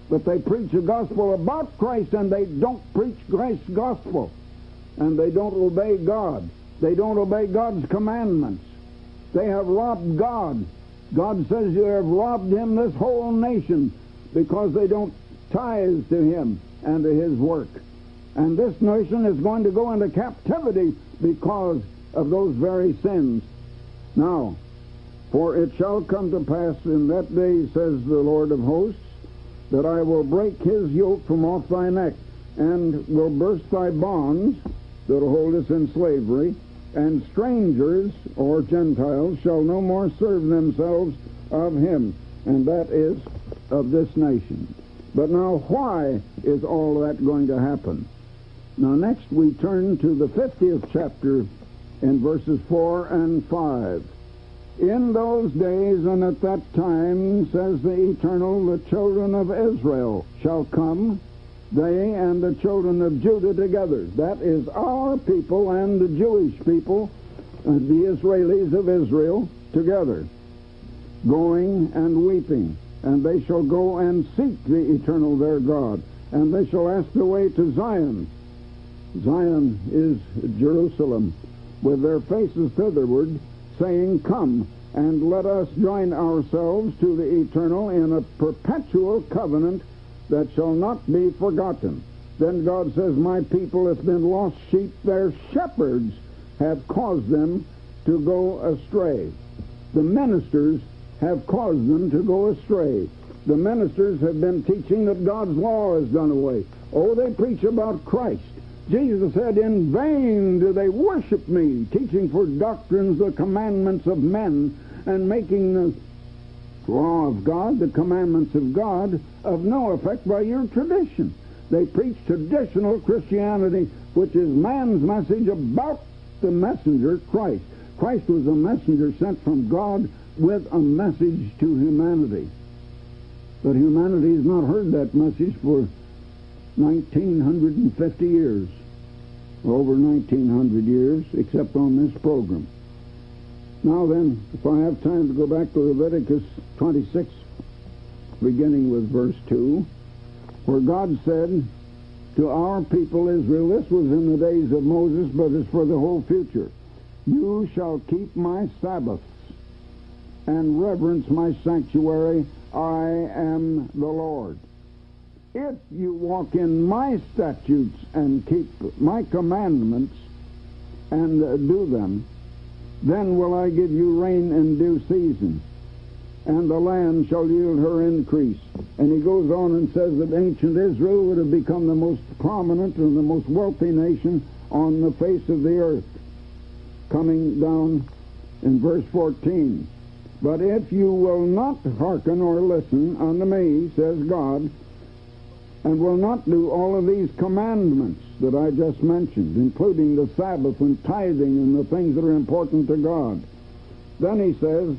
but they preach a gospel about Christ, and they don't preach Christ's gospel, and they don't obey God. They don't obey God's commandments. They have robbed God. God says you have robbed him, this whole nation, because they don't tithe to him and to his work. And this nation is going to go into captivity because of those very sins. Now, for it shall come to pass in that day, says the Lord of hosts, that I will break his yoke from off thy neck, and will burst thy bonds that will hold us in slavery, and strangers, or Gentiles, shall no more serve themselves of him, and that is of this nation. But now, why is all that going to happen? Now, next we turn to the 50th chapter in verses 4 and 5. In those days and at that time, says the Eternal, the children of Israel shall come, they and the children of Judah together. That is our people and the Jewish people, the Israelis of Israel, together, going and weeping. And they shall go and seek the Eternal their God, and they shall ask the way to Zion. Zion is Jerusalem, with their faces thitherward, saying, come, and let us join ourselves to the Eternal in a perpetual covenant that shall not be forgotten. Then God says, my people have been lost sheep. Their shepherds have caused them to go astray. The ministers have caused them to go astray. The ministers have been teaching that God's law is done away. Oh, they preach about Christ. Jesus said, in vain do they worship me, teaching for doctrines the commandments of men, and making the law of God, the commandments of God, of no effect by your tradition. They preach traditional Christianity, which is man's message about the messenger, Christ. Christ was a messenger sent from God with a message to humanity. But humanity has not heard that message for 1950 years, or over 1900 years, except on this program. Now then, if I have time to go back to Leviticus 26, beginning with verse 2, where God said to our people Israel, this was in the days of Moses, but it's for the whole future, you shall keep my Sabbaths and reverence my sanctuary. I am the Lord. If you walk in my statutes and keep my commandments, and do them, then will I give you rain in due season, and the land shall yield her increase. And he goes on and says that ancient Israel would have become the most prominent and the most wealthy nation on the face of the earth. Coming down in verse 14. But if you will not hearken or listen unto me, says God, and will not do all of these commandments that I just mentioned, including the Sabbath and tithing and the things that are important to God, then he says,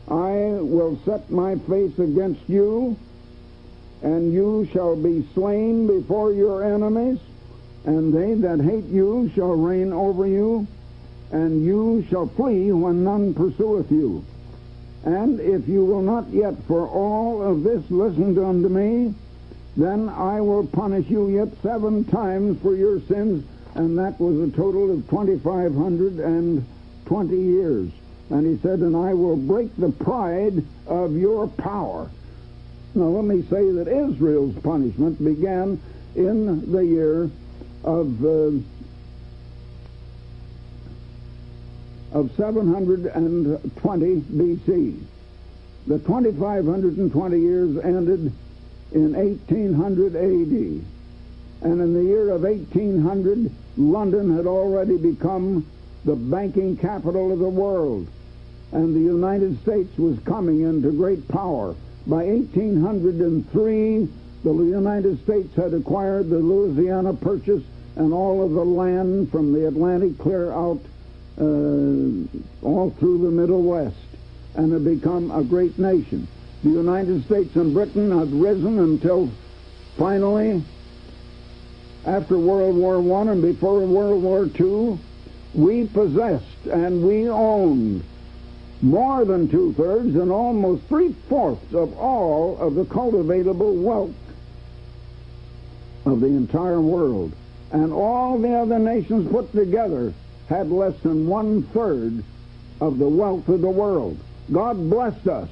I will set my face against you, and you shall be slain before your enemies, and they that hate you shall reign over you, and you shall flee when none pursueth you. And if you will not yet for all of this listen unto me, then I will punish you yet 7 times for your sins. And that was a total of 2,520 years. And he said, and I will break the pride of your power. Now let me say that Israel's punishment began in the year of 720 B.C. The 2,520 years ended in 1800 A.D. And in the year of 1800, London had already become the banking capital of the world, and the United States was coming into great power. By 1803, the United States had acquired the Louisiana Purchase and all of the land from the Atlantic clear out all through the Middle West, and had become a great nation. The United States and Britain had risen until finally, after World War I and before World War II, we possessed and we owned more than 2/3 and almost 3/4 of all of the cultivatable wealth of the entire world. And all the other nations put together had less than 1/3 of the wealth of the world. God blessed us.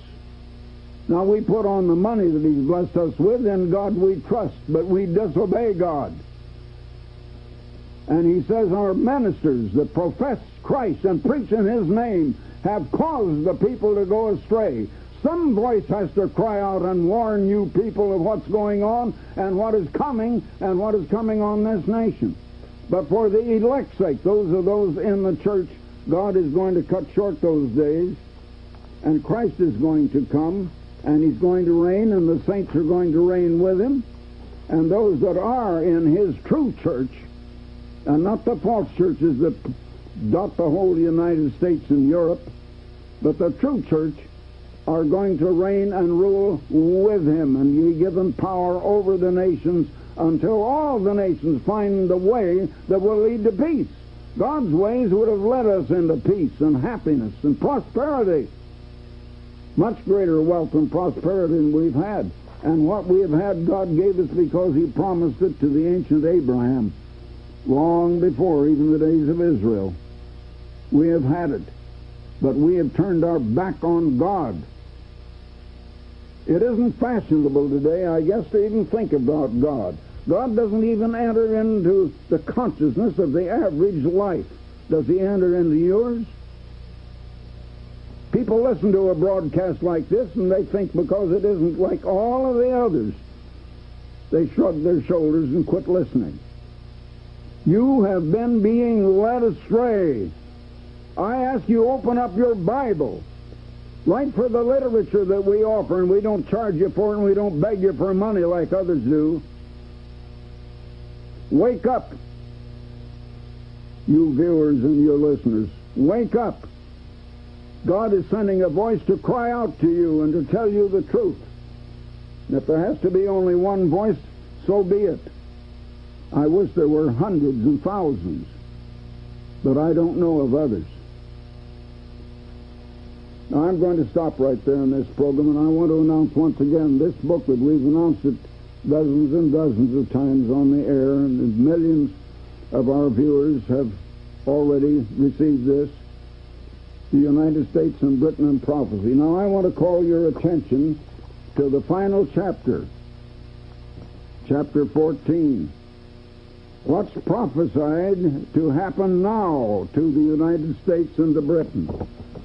Now we put on the money that He's blessed us with, and God we trust, but we disobey God. And He says our ministers that profess Christ and preach in His name have caused the people to go astray. Some voice has to cry out and warn you people of what's going on and what is coming on this nation. But for the elect's sake, those are those in the church, God is going to cut short those days, and Christ is going to come, and He's going to reign, and the saints are going to reign with Him. And those that are in His true church, and not the false churches that dot the whole United States and Europe, but the true church, are going to reign and rule with Him, and He give them power over the nations until all the nations find the way that will lead to peace. God's ways would have led us into peace and happiness and prosperity. Much greater wealth and prosperity than we've had. And what we have had, God gave us because He promised it to the ancient Abraham long before even the days of Israel. We have had it, but we have turned our back on God. It isn't fashionable today, I guess, to even think about God. God doesn't even enter into the consciousness of the average life. Does He enter into yours? People listen to a broadcast like this and they think because it isn't like all of the others, they shrug their shoulders and quit listening. You have been being led astray. I ask you, open up your Bible. Right for the literature that we offer, and we don't charge you for it, and we don't beg you for money like others do. Wake up, you viewers and you listeners. Wake up. God is sending a voice to cry out to you and to tell you the truth. And if there has to be only one voice, so be it. I wish there were hundreds and thousands, but I don't know of others. Now, I'm going to stop right there in this program, and I want to announce once again this book that we've announced it dozens and dozens of times on the air, and millions of our viewers have already received this, The United States and Britain and Prophecy. Now, I want to call your attention to the final chapter, chapter 14. what's prophesied to happen now to the United States and to Britain.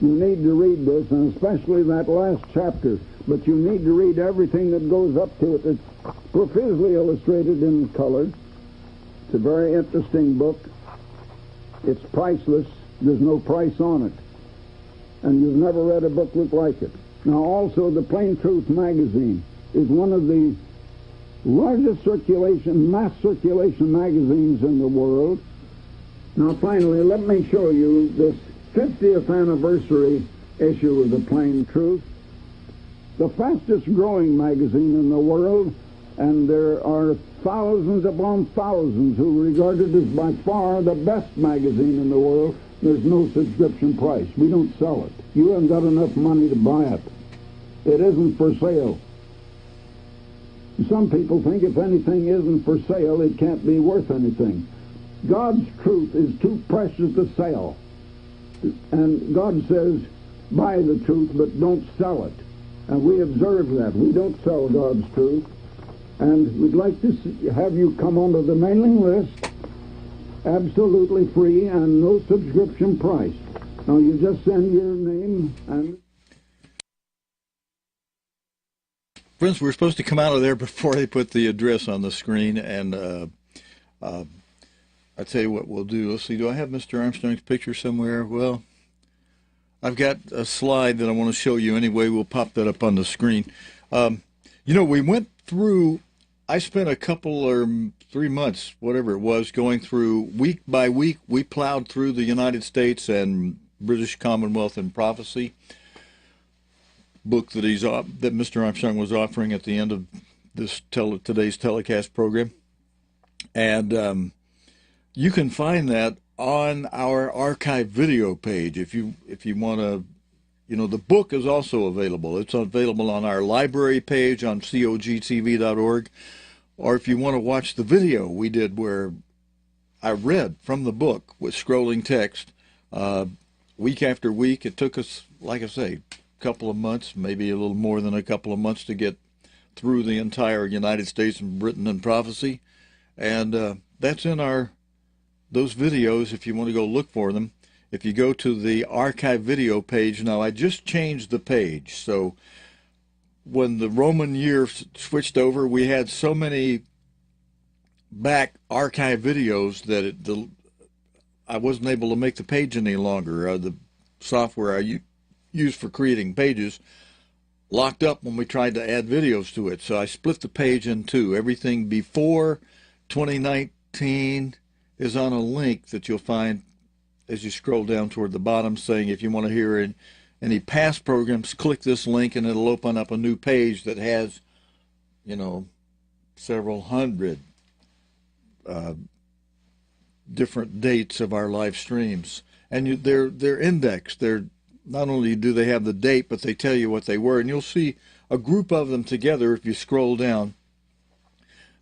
You need to read this, and especially that last chapter, but you need to read everything that goes up to it. It's profusely illustrated in color. It's a very interesting book. It's priceless. There's no price on it. And you've never read a book like it. Now, also, the Plain Truth magazine is one of the largest mass circulation magazines in the world. Now, finally, let me show you this 50th anniversary issue of the Plain Truth, the fastest growing magazine in the world, and there are thousands upon thousands who regard it as by far the best magazine in the world. There's no subscription price. We don't sell it. You haven't got enough money to buy it. It isn't for sale. Some people think if anything isn't for sale, it can't be worth anything. God's truth is too precious to sell. And God says, buy the truth, but don't sell it. And we observe that. We don't sell God's truth. And we'd like to have you come onto the mailing list, absolutely free and no subscription price. Now, you just send your name and... Friends, we're supposed to come out of there before they put the address on the screen, and I tell you what we'll do. Let's see, do I have Mr. Armstrong's picture somewhere? Well, I've got a slide that I want to show you anyway. We'll pop that up on the screen. You know, we went through, I spent a couple or 3 months, whatever it was, going through week by week. We plowed through the United States and British Commonwealth and Prophecy book that that Mr. Armstrong was offering at the end of this today's telecast program, and you can find that on our archive video page if you want to. You know, the book is also available. It's available on our library page on cogtv.org, or if you want to watch the video we did where I read from the book with scrolling text week after week. It took us, like I say, couple of months, maybe a little more than a couple of months to get through the entire United States and Britain and Prophecy, and that's in those videos if you want to go look for them. If you go to the archive video page, now I just changed the page, so when the Roman year switched over, we had so many back archive videos that I wasn't able to make the page any longer. The software I used for creating pages locked up when we tried to add videos to it. So I split the page in two. Everything before 2019 is on a link that you'll find as you scroll down toward the bottom, saying if you want to hear any past programs, click this link and it'll open up a new page that has, you know, several hundred different dates of our live streams. And they're indexed. Not only do they have the date, but they tell you what they were. And you'll see a group of them together if you scroll down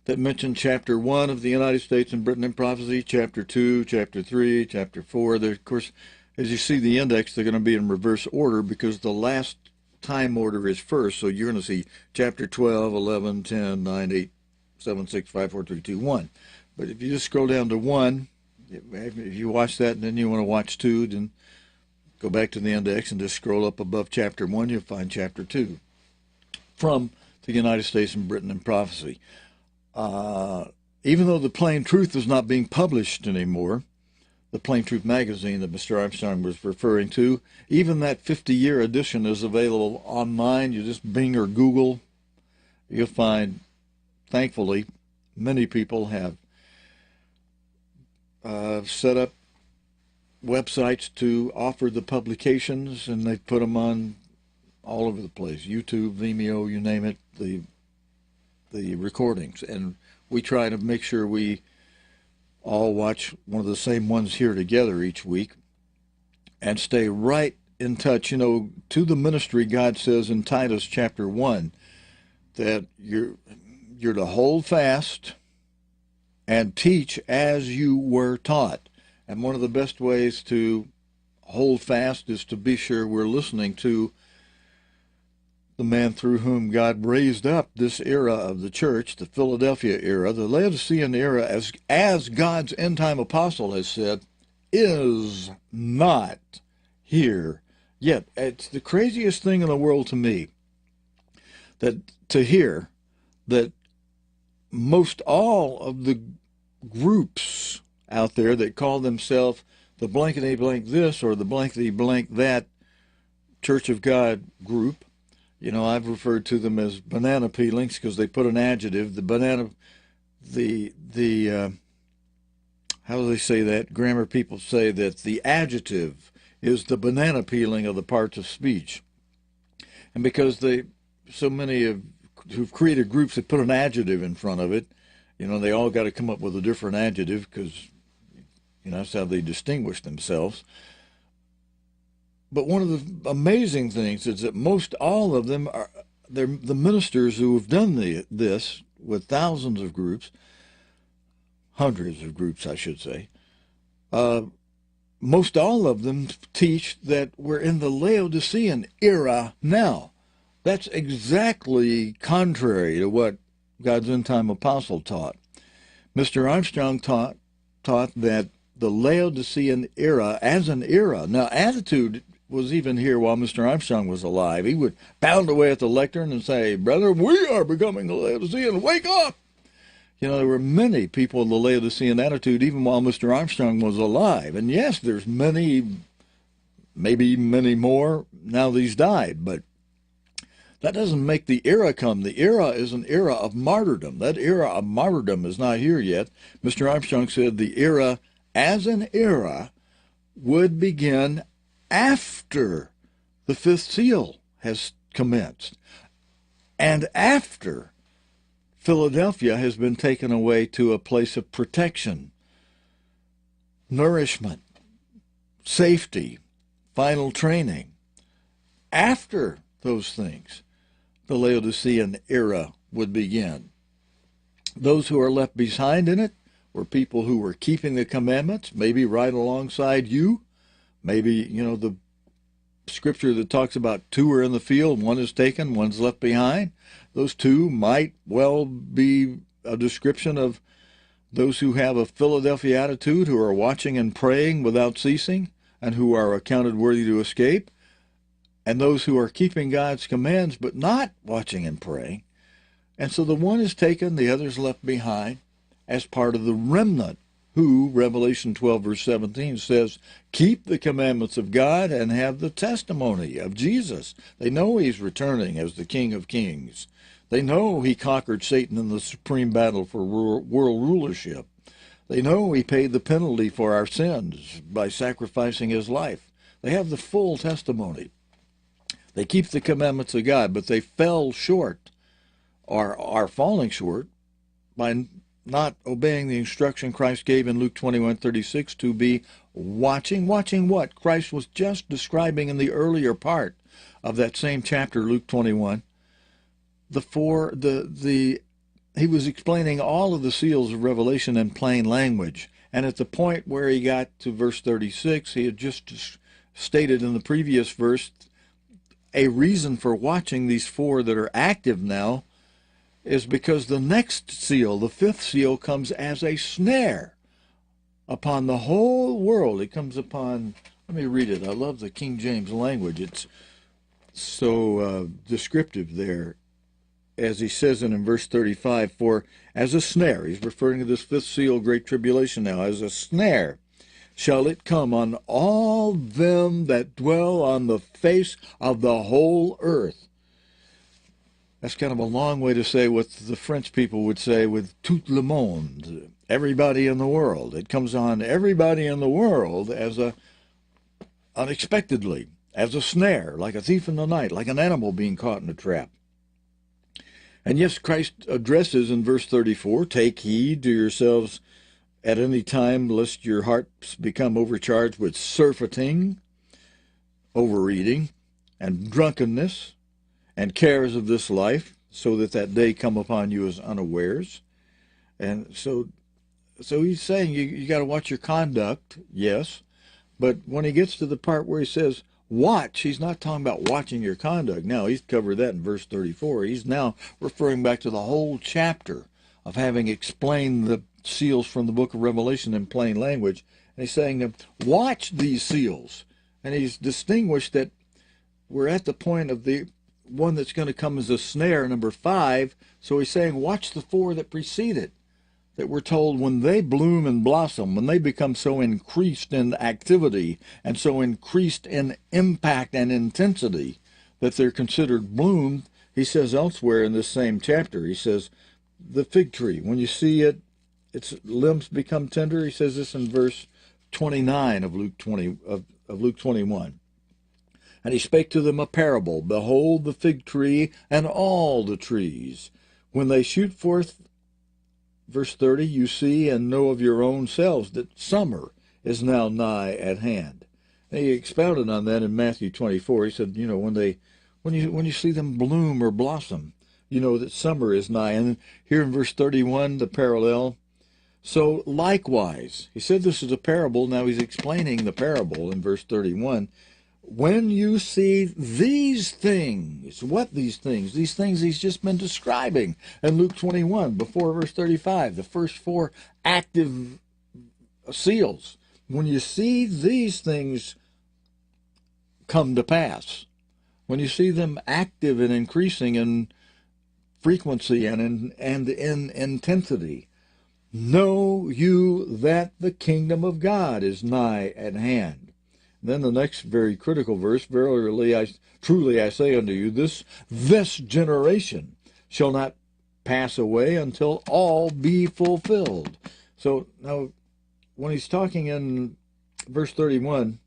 that mention Chapter 1 of the United States and Britain and Prophecy, Chapter 2, Chapter 3, Chapter 4. Of course, as you see the index, they're going to be in reverse order because the last time order is first. So you're going to see Chapter 12, 11, 10, 9, 8, 7, 6, 5, 4, 3, 2, 1. But if you just scroll down to 1, if you watch that and then you want to watch 2, then go back to the index and just scroll up above Chapter 1, you'll find Chapter 2 from the United States and Britain and Prophecy. Even though the Plain Truth is not being published anymore, the Plain Truth magazine that Mr. Armstrong was referring to, even that 50-year edition is available online. You just Bing or Google. You'll find, thankfully, many people have set up websites to offer the publications, and they've put them on all over the place. YouTube, Vimeo, you name it, the recordings. And we try to make sure we all watch one of the same ones here together each week and stay right in touch. You know, to the ministry, God says in Titus chapter 1 that you're to hold fast and teach as you were taught. And one of the best ways to hold fast is to be sure we're listening to the man through whom God raised up this era of the church, the Philadelphia era, the Laodicean era, as God's end-time apostle has said, is not here yet. It's the craziest thing in the world to me to hear that most all of the groups out there that call themselves the blankety blank this or the blankety blank that Church of God group, you know, I've referred to them as banana peelings because they put an adjective. The banana, how do they say that? Grammar people say that the adjective is the banana peeling of the parts of speech. And because so many who've created groups that put an adjective in front of it, you know, they all got to come up with a different adjective because, you know, that's how they distinguish themselves. But one of the amazing things is that most all of them they're the ministers who have done this with thousands of groups, hundreds of groups, I should say. Most all of them teach that we're in the Laodicean era now. That's exactly contrary to what God's end-time apostle taught. Mr. Armstrong taught that the Laodicean era as an era. Now, attitude was even here while Mr. Armstrong was alive. He would pound away at the lectern and say, "Brother, we are becoming the Laodicean. Wake up!" You know, there were many people in the Laodicean attitude even while Mr. Armstrong was alive. And yes, there's many, maybe many more now that he's died. But that doesn't make the era come. The era is an era of martyrdom. That era of martyrdom is not here yet. Mr. Armstrong said the era as an era would begin after the fifth seal has commenced and after Philadelphia has been taken away to a place of protection, nourishment, safety, final training. After those things, the Laodicean era would begin. Those who are left behind in it were people who were keeping the commandments, maybe right alongside you. Maybe, you know, the scripture that talks about two are in the field, one is taken, one's left behind. Those two might well be a description of those who have a Philadelphia attitude, who are watching and praying without ceasing, and who are accounted worthy to escape, and those who are keeping God's commands but not watching and praying. And so the one is taken, the other is left behind as part of the remnant who, Revelation 12, verse 17 says, keep the commandments of God and have the testimony of Jesus. They know he's returning as the King of Kings. They know he conquered Satan in the supreme battle for world rulership. They know he paid the penalty for our sins by sacrificing his life. They have the full testimony. They keep the commandments of God, but they fell short, or are falling short, by not obeying the instruction Christ gave in Luke 21:36 to be watching. Watching what? Christ was just describing in the earlier part of that same chapter, Luke 21. He was explaining all of the seals of Revelation in plain language. And at the point where he got to verse 36, he had just stated in the previous verse a reason for watching these four that are active now is because the next seal, the fifth seal, comes as a snare upon the whole world. It comes upon, let me read it. I love the King James language. It's so descriptive there. As he says in verse 35, for as a snare, he's referring to this fifth seal, great tribulation now, as a snare shall it come on all them that dwell on the face of the whole earth. That's kind of a long way to say what the French people would say with tout le monde, everybody in the world. It comes on everybody in the world as unexpectedly, as a snare, like a thief in the night, like an animal being caught in a trap. And yes, Christ addresses in verse 34, take heed to yourselves at any time, lest your hearts become overcharged with surfeiting, overeating, and drunkenness, and cares of this life, so that day come upon you as unawares. And so he's saying you got to watch your conduct, yes, but when he gets to the part where he says, watch. He's not talking about watching your conduct. Now, he's covered that in verse 34. He's now referring back to the whole chapter of having explained the seals from the book of Revelation in plain language. And he's saying, watch these seals. And he's distinguished that we're at the point of the one that's going to come as a snare, number 5. So he's saying, watch the 4 that precede it. That we're told when they bloom and blossom, when they become so increased in activity and so increased in impact and intensity that they're considered bloomed, he says elsewhere in this same chapter, he says, the fig tree, when you see it, its limbs become tender. He says this in verse 29 of Luke 21. And he spake to them a parable, behold the fig tree and all the trees. When they shoot forth, verse 30, you see and know of your own selves that summer is now nigh at hand. And he expounded on that in Matthew 24. He said, when you see them bloom or blossom, you know that summer is nigh. And here in verse 31, the parallel. So likewise, he said this is a parable. Now he's explaining the parable in verse 31. When you see these things, what these things? These things he's just been describing in Luke 21, before verse 35, the first 4 active seals. When you see these things come to pass, when you see them active and increasing in frequency and in intensity, know you that the kingdom of God is nigh at hand. Then the next very critical verse, verily, truly I say unto you, this generation shall not pass away until all be fulfilled. So now, when he's talking in verse 31,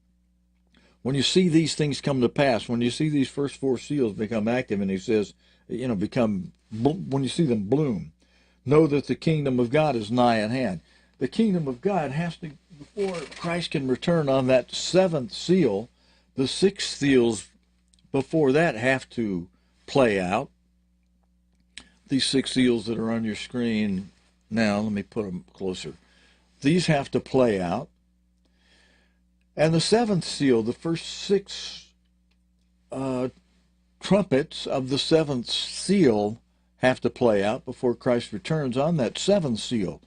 when you see these things come to pass, when you see these first 4 seals become active, and he says, when you see them bloom, know that the kingdom of God is nigh at hand. The kingdom of God has to, before Christ can return on that 7th seal, the 6 seals before that have to play out. These 6 seals that are on your screen now, let me put them closer. These have to play out. And the 7th seal, the first 6 trumpets of the 7th seal have to play out before Christ returns on that 7th seal.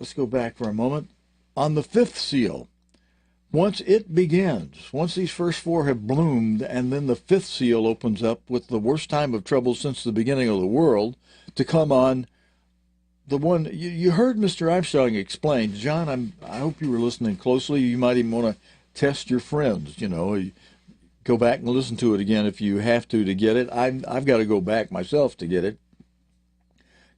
Let's go back for a moment. On the 5th seal, once it begins, once these first 4 have bloomed, and then the 5th seal opens up with the worst time of trouble since the beginning of the world to come on the one you heard Mr. Armstrong explain. John, I hope you were listening closely. You might even want to test your friends, go back and listen to it again if you have to get it. I've got to go back myself to get it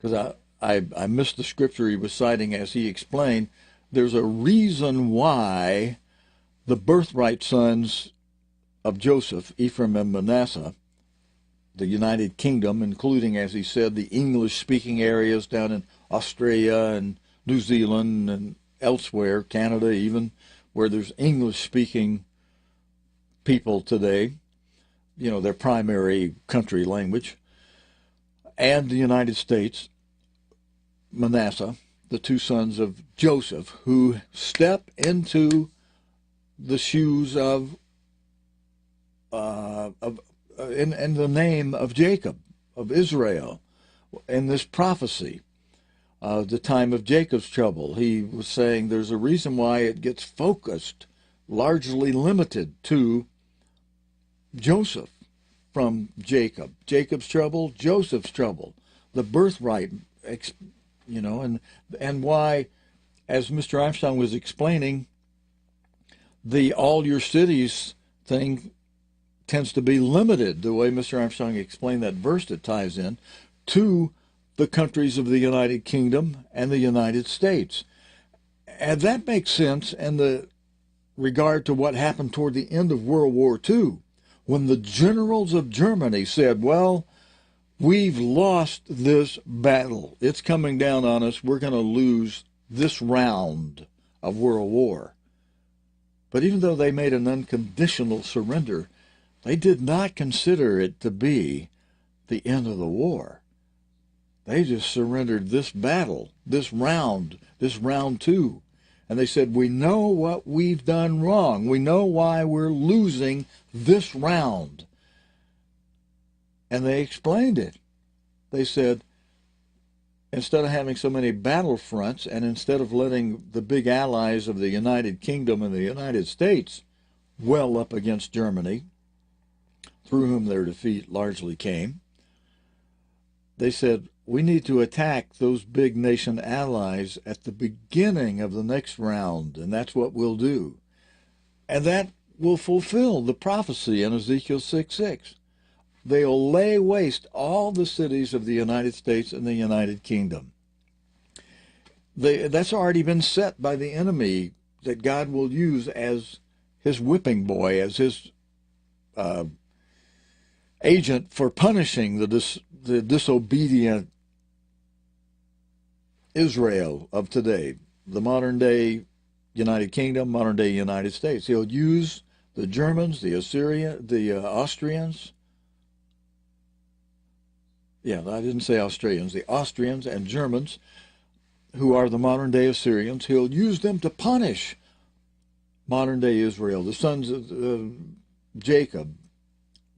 because I missed the scripture he was citing as he explained. There's a reason why the birthright sons of Joseph, Ephraim and Manasseh, the United Kingdom, including, as he said, the English-speaking areas down in Australia and New Zealand and elsewhere, Canada even, where there's English-speaking people today, their primary country language, and the United States, Manasseh, the 2 sons of Joseph, who step into the shoes in the name of Jacob, of Israel, in this prophecy, the time of Jacob's trouble. He was saying there's a reason why it gets focused, largely limited to Joseph from Jacob. Jacob's trouble, Joseph's trouble, the birthright, and why, as Mr. Armstrong was explaining, the all your cities thing tends to be limited, the way Mr. Armstrong explained that verse that ties in, to the countries of the United Kingdom and the United States. And that makes sense in the regard to what happened toward the end of World War II, when the generals of Germany said, well, we've lost this battle. It's coming down on us. We're going to lose this round of World War. But even though they made an unconditional surrender, they did not consider it to be the end of the war. They just surrendered this battle, this round 2. And they said, we know what we've done wrong. We know why we're losing this round. And they explained it. They said, instead of having so many battlefronts, and instead of letting the big allies of the United Kingdom and the United States well up against Germany, through whom their defeat largely came, they said, we need to attack those big nation allies at the beginning of the next round, and that's what we'll do. And that will fulfill the prophecy in Ezekiel 6:6. They'll lay waste all the cities of the United States and the United Kingdom. That's already been set by the enemy, that God will use as his whipping boy, as his agent for punishing the disobedient Israel of today, the modern-day United Kingdom, modern-day United States. He'll use the Germans, the Austrians. Yeah, I didn't say Australians. The Austrians and Germans, who are the modern-day Assyrians, he'll use them to punish modern-day Israel, the sons of Jacob,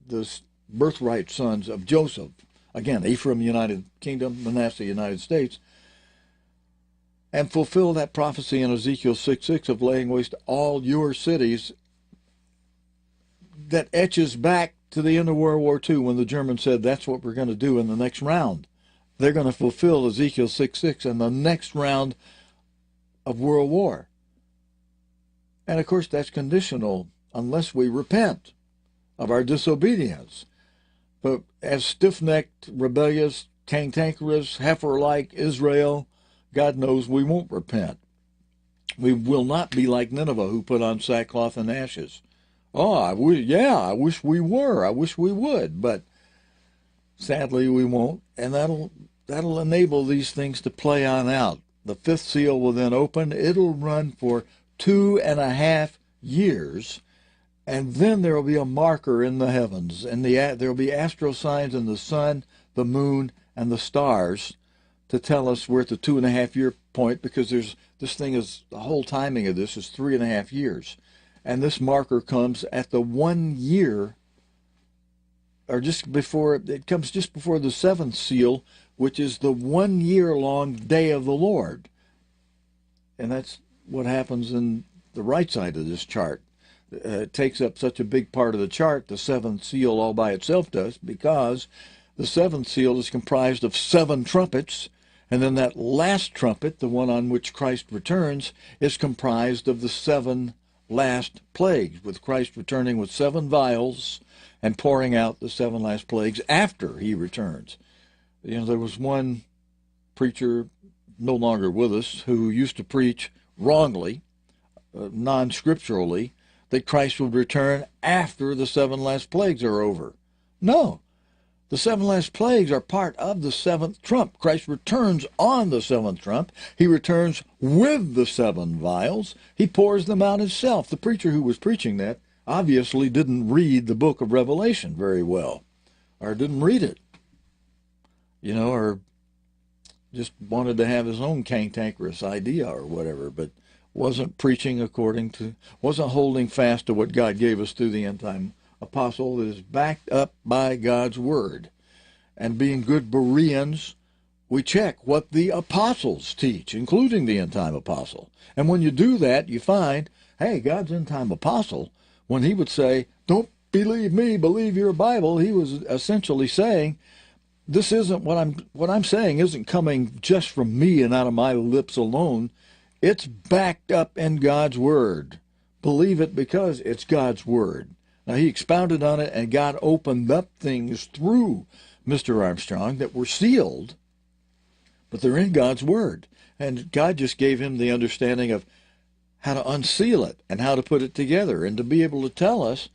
the birthright sons of Joseph. Again, Ephraim, United Kingdom, Manasseh, United States. And fulfill that prophecy in Ezekiel 6:6 of laying waste all your cities, that etches back to the end of World War II, when the Germans said that's what we're going to do in the next round. They're going to fulfill Ezekiel 6:6 in the next round of World War. And of course that's conditional unless we repent of our disobedience. But as stiff-necked, rebellious, cantankerous, heifer-like Israel, God knows we won't repent. We will not be like Nineveh, who put on sackcloth and ashes. Oh, I wish we were. I wish we would. But sadly, we won't. And that'll enable these things to play on out. The fifth seal will then open. It'll run for 2.5 years. And then there will be a marker in the heavens. And there will be astro signs in the sun, the moon, and the stars, to tell us we're at the 2.5-year point, because the whole timing of this is 3.5 years. And this marker comes at the 1 year, or it comes just before the seventh seal, which is the 1 year long day of the Lord. And that's what happens in the right side of this chart. It takes up such a big part of the chart, the seventh seal all by itself does, because the seventh seal is comprised of 7 trumpets. And then that last trumpet, the one on which Christ returns, is comprised of the 7 last plagues, with Christ returning with 7 vials and pouring out the 7 last plagues after he returns. There was one preacher, no longer with us, who used to preach wrongly, non-scripturally, that Christ would return after the 7 last plagues are over. No. The 7 last plagues are part of the 7th trump. Christ returns on the 7th trump. He returns with the 7 vials. He pours them out himself. The preacher who was preaching that obviously didn't read the book of Revelation very well, or didn't read it, or just wanted to have his own cantankerous idea or whatever, but wasn't wasn't holding fast to what God gave us through the end time apostle that is backed up by God's word. And being good Bereans, we check what the apostles teach, including the end time apostle. And when you do that, you find, hey, God's end time apostle, when he would say, don't believe me, believe your Bible, he was essentially saying, this isn't what I'm saying isn't coming just from me and out of my lips alone. It's backed up in God's word. Believe it because it's God's word. Now, he expounded on it, and God opened up things through Mr. Armstrong that were sealed, but they're in God's word. And God just gave him the understanding of how to unseal it and how to put it together, and to be able to tell us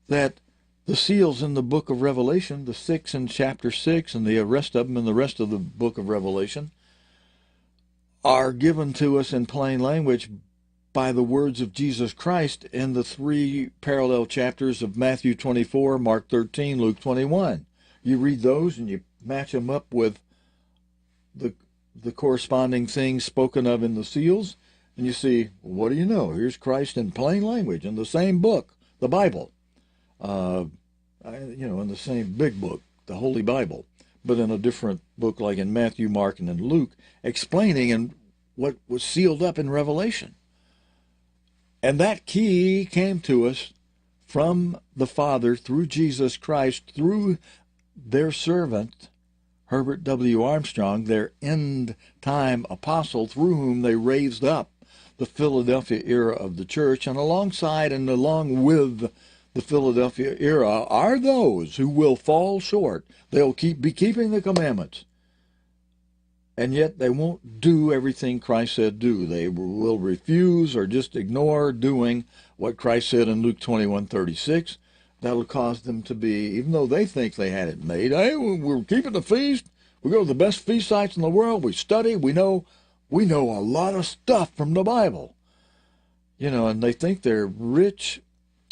that the seals in the book of Revelation, the 6 in chapter 6 and the rest of them in the rest of the book of Revelation, are given to us in plain language by the words of Jesus Christ in the 3 parallel chapters of Matthew 24, Mark 13, Luke 21. You read those and you match them up with the corresponding things spoken of in the seals. And you see, what do you know? Here's Christ in plain language in the same book, the Bible. In the same big book, the Holy Bible, but in a different book like in Matthew, Mark, and in Luke, explaining and what was sealed up in Revelation. And that key came to us from the Father through Jesus Christ, through their servant, Herbert W. Armstrong, their end-time apostle, through whom they raised up the Philadelphia era of the church. And alongside and along with the Philadelphia era are those who will fall short. They'll be keeping the commandments, and yet they won't do everything Christ said do. They will refuse or just ignore doing what Christ said in Luke 21:36. That'll cause them to be, even though they think they had it made, hey, we're keeping the feast. We go to the best feast sites in the world. We study. We know a lot of stuff from the Bible. And they think they're rich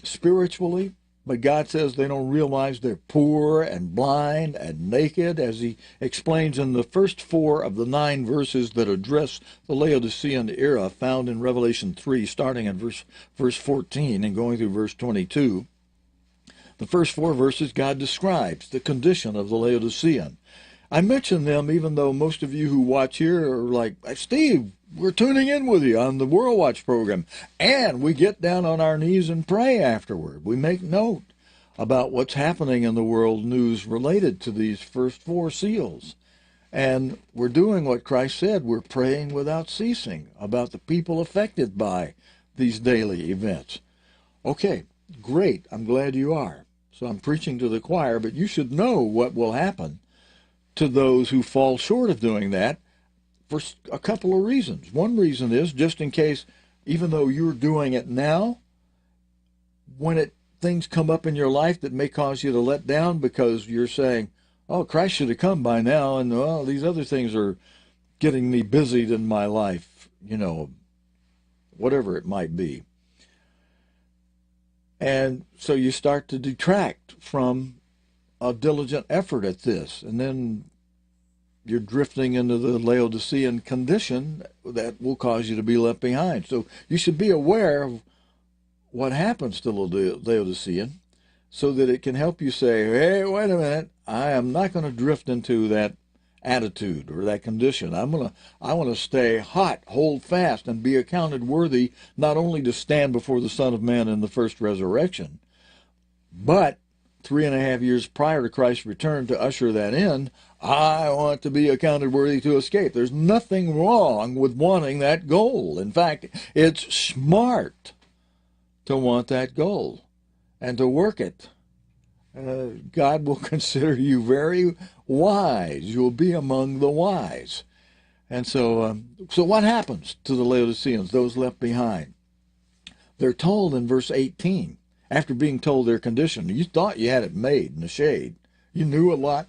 spiritually, but God says they don't realize they're poor and blind and naked, as he explains in the first 4 of the 9 verses that address the Laodicean era, found in Revelation 3, starting in verse 14 and going through verse 22. The first 4 verses, God describes the condition of the Laodicean. I mention them even though most of you who watch here are like, Steve, we're tuning in with you on the World Watch program. And we get down on our knees and pray afterward. We make note about what's happening in the world news related to these first 4 seals. And we're doing what Christ said. We're praying without ceasing about the people affected by these daily events. Okay, great. I'm glad you are. So I'm preaching to the choir, but you should know what will happen to those who fall short of doing that for a couple of reasons. One reason is, just in case, even though you're doing it now, when things come up in your life that may cause you to let down because you're saying, oh, Christ should have come by now, and these other things are getting me busied in my life, whatever it might be. And so you start to detract from a diligent effort at this, and then you're drifting into the Laodicean condition that will cause you to be left behind. So you should be aware of what happens to the Laodicean so that it can help you say, hey, wait a minute, I am not going to drift into that attitude or that condition. I want to stay hot, hold fast, and be accounted worthy not only to stand before the Son of Man in the first resurrection, but 3.5 years prior to Christ's return to usher that in, I want to be accounted worthy to escape. There's nothing wrong with wanting that goal. In fact, it's smart to want that goal and to work it. God will consider you very wise. You'll be among the wise. And so what happens to the Laodiceans, those left behind? They're told in verse 18, after being told their condition, you thought you had it made in the shade. You knew a lot,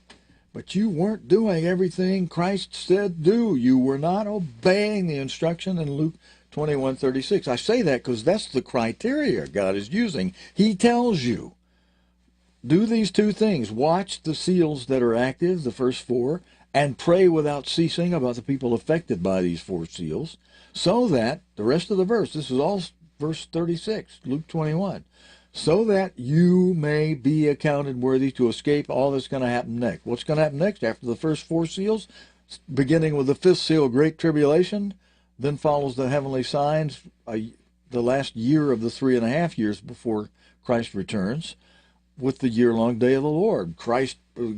but you weren't doing everything Christ said do. You were not obeying the instruction in Luke 21:36. I say that because that's the criteria God is using. He tells you, do these 2 things. Watch the seals that are active, the first 4, and pray without ceasing about the people affected by these 4 seals, so that, the rest of the verse, this is all verse 36, Luke 21, so that you may be accounted worthy to escape all that's going to happen next. What's going to happen next after the first 4 seals? Beginning with the 5th seal, Great Tribulation, then follows the heavenly signs, the last year of the 3.5 years before Christ returns, with the year-long day of the Lord.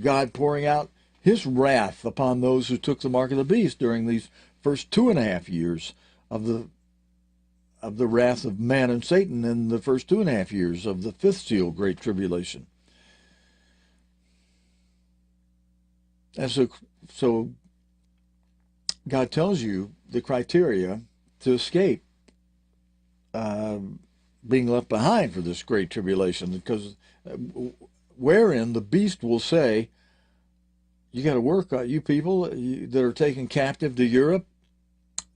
God pouring out his wrath upon those who took the mark of the beast during these first 2.5 years of the wrath of man and Satan, in the first 2.5 years of the 5th seal, Great Tribulation. And so God tells you the criteria to escape being left behind for this Great Tribulation, because wherein the beast will say, you got to work, you people that are taken captive to Europe,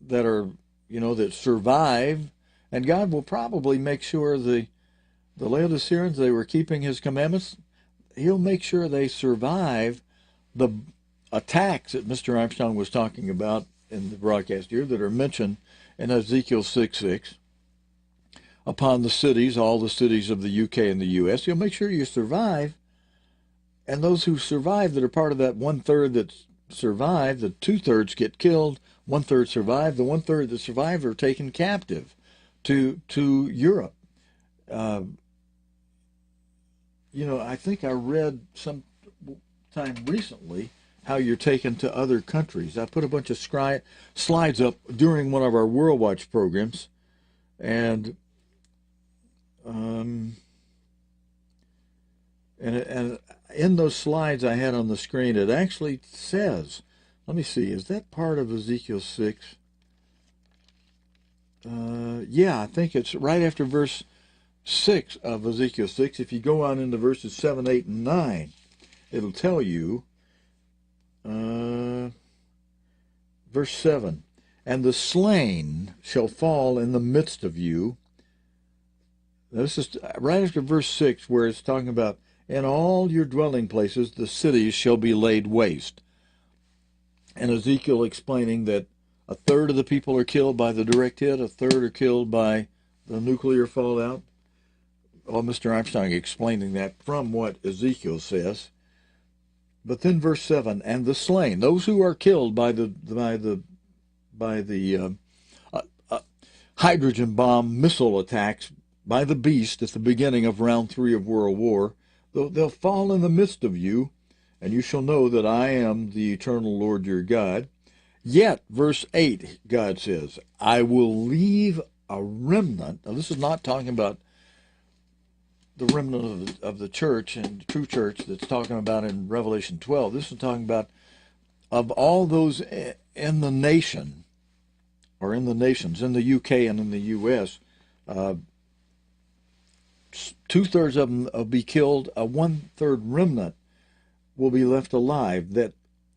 that are, that survive, and God will probably make sure the Laodiceans, they were keeping his commandments, he'll make sure they survive the attacks that Mr. Armstrong was talking about in the broadcast here that are mentioned in Ezekiel 6:6, upon the cities, all the cities of the UK and the US. You'll make sure you survive. And those who survive that are part of that 1/3 that survive, the 2/3 get killed, 1/3 survive, the 1/3 that survive are taken captive to Europe. I think I read some time recently how you're taken to other countries. I put a bunch of slides up during one of our World Watch programs, and in those slides I had on the screen, it actually says, let me see, is that part of Ezekiel 6? Yeah, I think it's right after verse 6 of Ezekiel 6. If you go on into verses 7, 8, and 9, it'll tell you, verse 7, and the slain shall fall in the midst of you. This is right after verse 6, where it's talking about, in all your dwelling places the cities shall be laid waste. And Ezekiel explaining that 1/3 of the people are killed by the direct hit, 1/3 are killed by the nuclear fallout. Well, Mr. Armstrong explaining that from what Ezekiel says. But then verse 7, and the slain, those who are killed by the hydrogen bomb missile attacks by the beast at the beginning of round 3 of World War, they'll fall in the midst of you, and you shall know that I am the eternal Lord your God. Yet, verse 8, God says, I will leave a remnant. Now, this is not talking about the remnant of the church and the true church that's talking about in Revelation 12. This is talking about of all those in the nation, or in the nations, in the UK and in the US, 2/3 of them will be killed. A 1/3 remnant will be left alive, that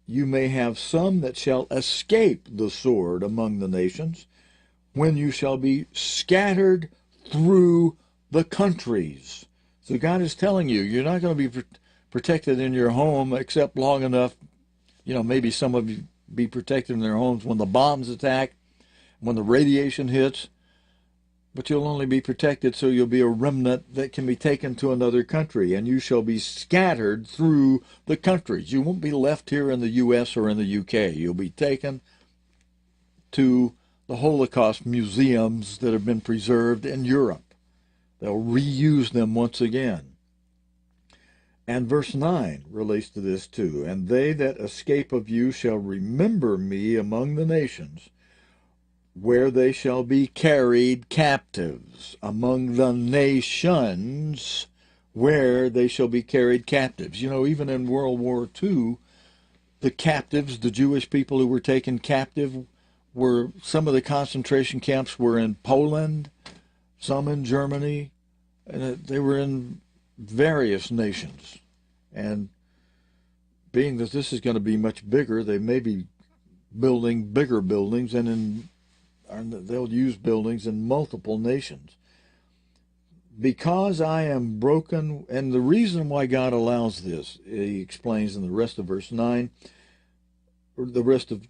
you may have some that shall escape the sword among the nations, when you shall be scattered through the countries. So God is telling you, you're not going to be protected in your home except long enough, maybe some of you be protected in their homes when the bombs attack, when the radiation hits, but you'll only be protected so you'll be a remnant that can be taken to another country, and you shall be scattered through the countries. You won't be left here in the U.S. or in the U.K. You'll be taken to the Holocaust museums that have been preserved in Europe. They'll reuse them once again. And verse 9 relates to this too. And they that escape of you shall remember me among the nations, where they shall be carried captives. Among the nations where they shall be carried captives. Even in World War II, the captives, the Jewish people who were taken captive, were, some of the concentration camps were in Poland, some in Germany, and they were in various nations. And being that this is going to be much bigger, they may be building bigger buildings, and they'll use buildings in multiple nations. Because I am broken, and the reason why God allows this, he explains in the rest of verse 9, or the rest of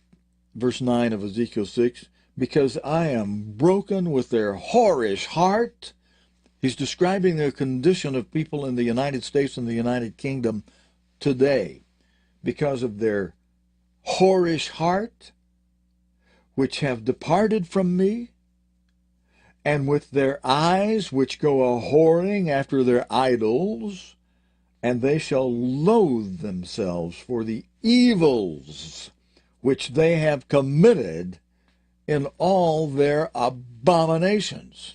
verse 9 of Ezekiel 6, because I am broken with their whorish heart. He's describing the condition of people in the United States and the United Kingdom today, because of their whorish heart, which have departed from me, and with their eyes which go a-whoring after their idols, and they shall loathe themselves for the evils which they have committed in all their abominations.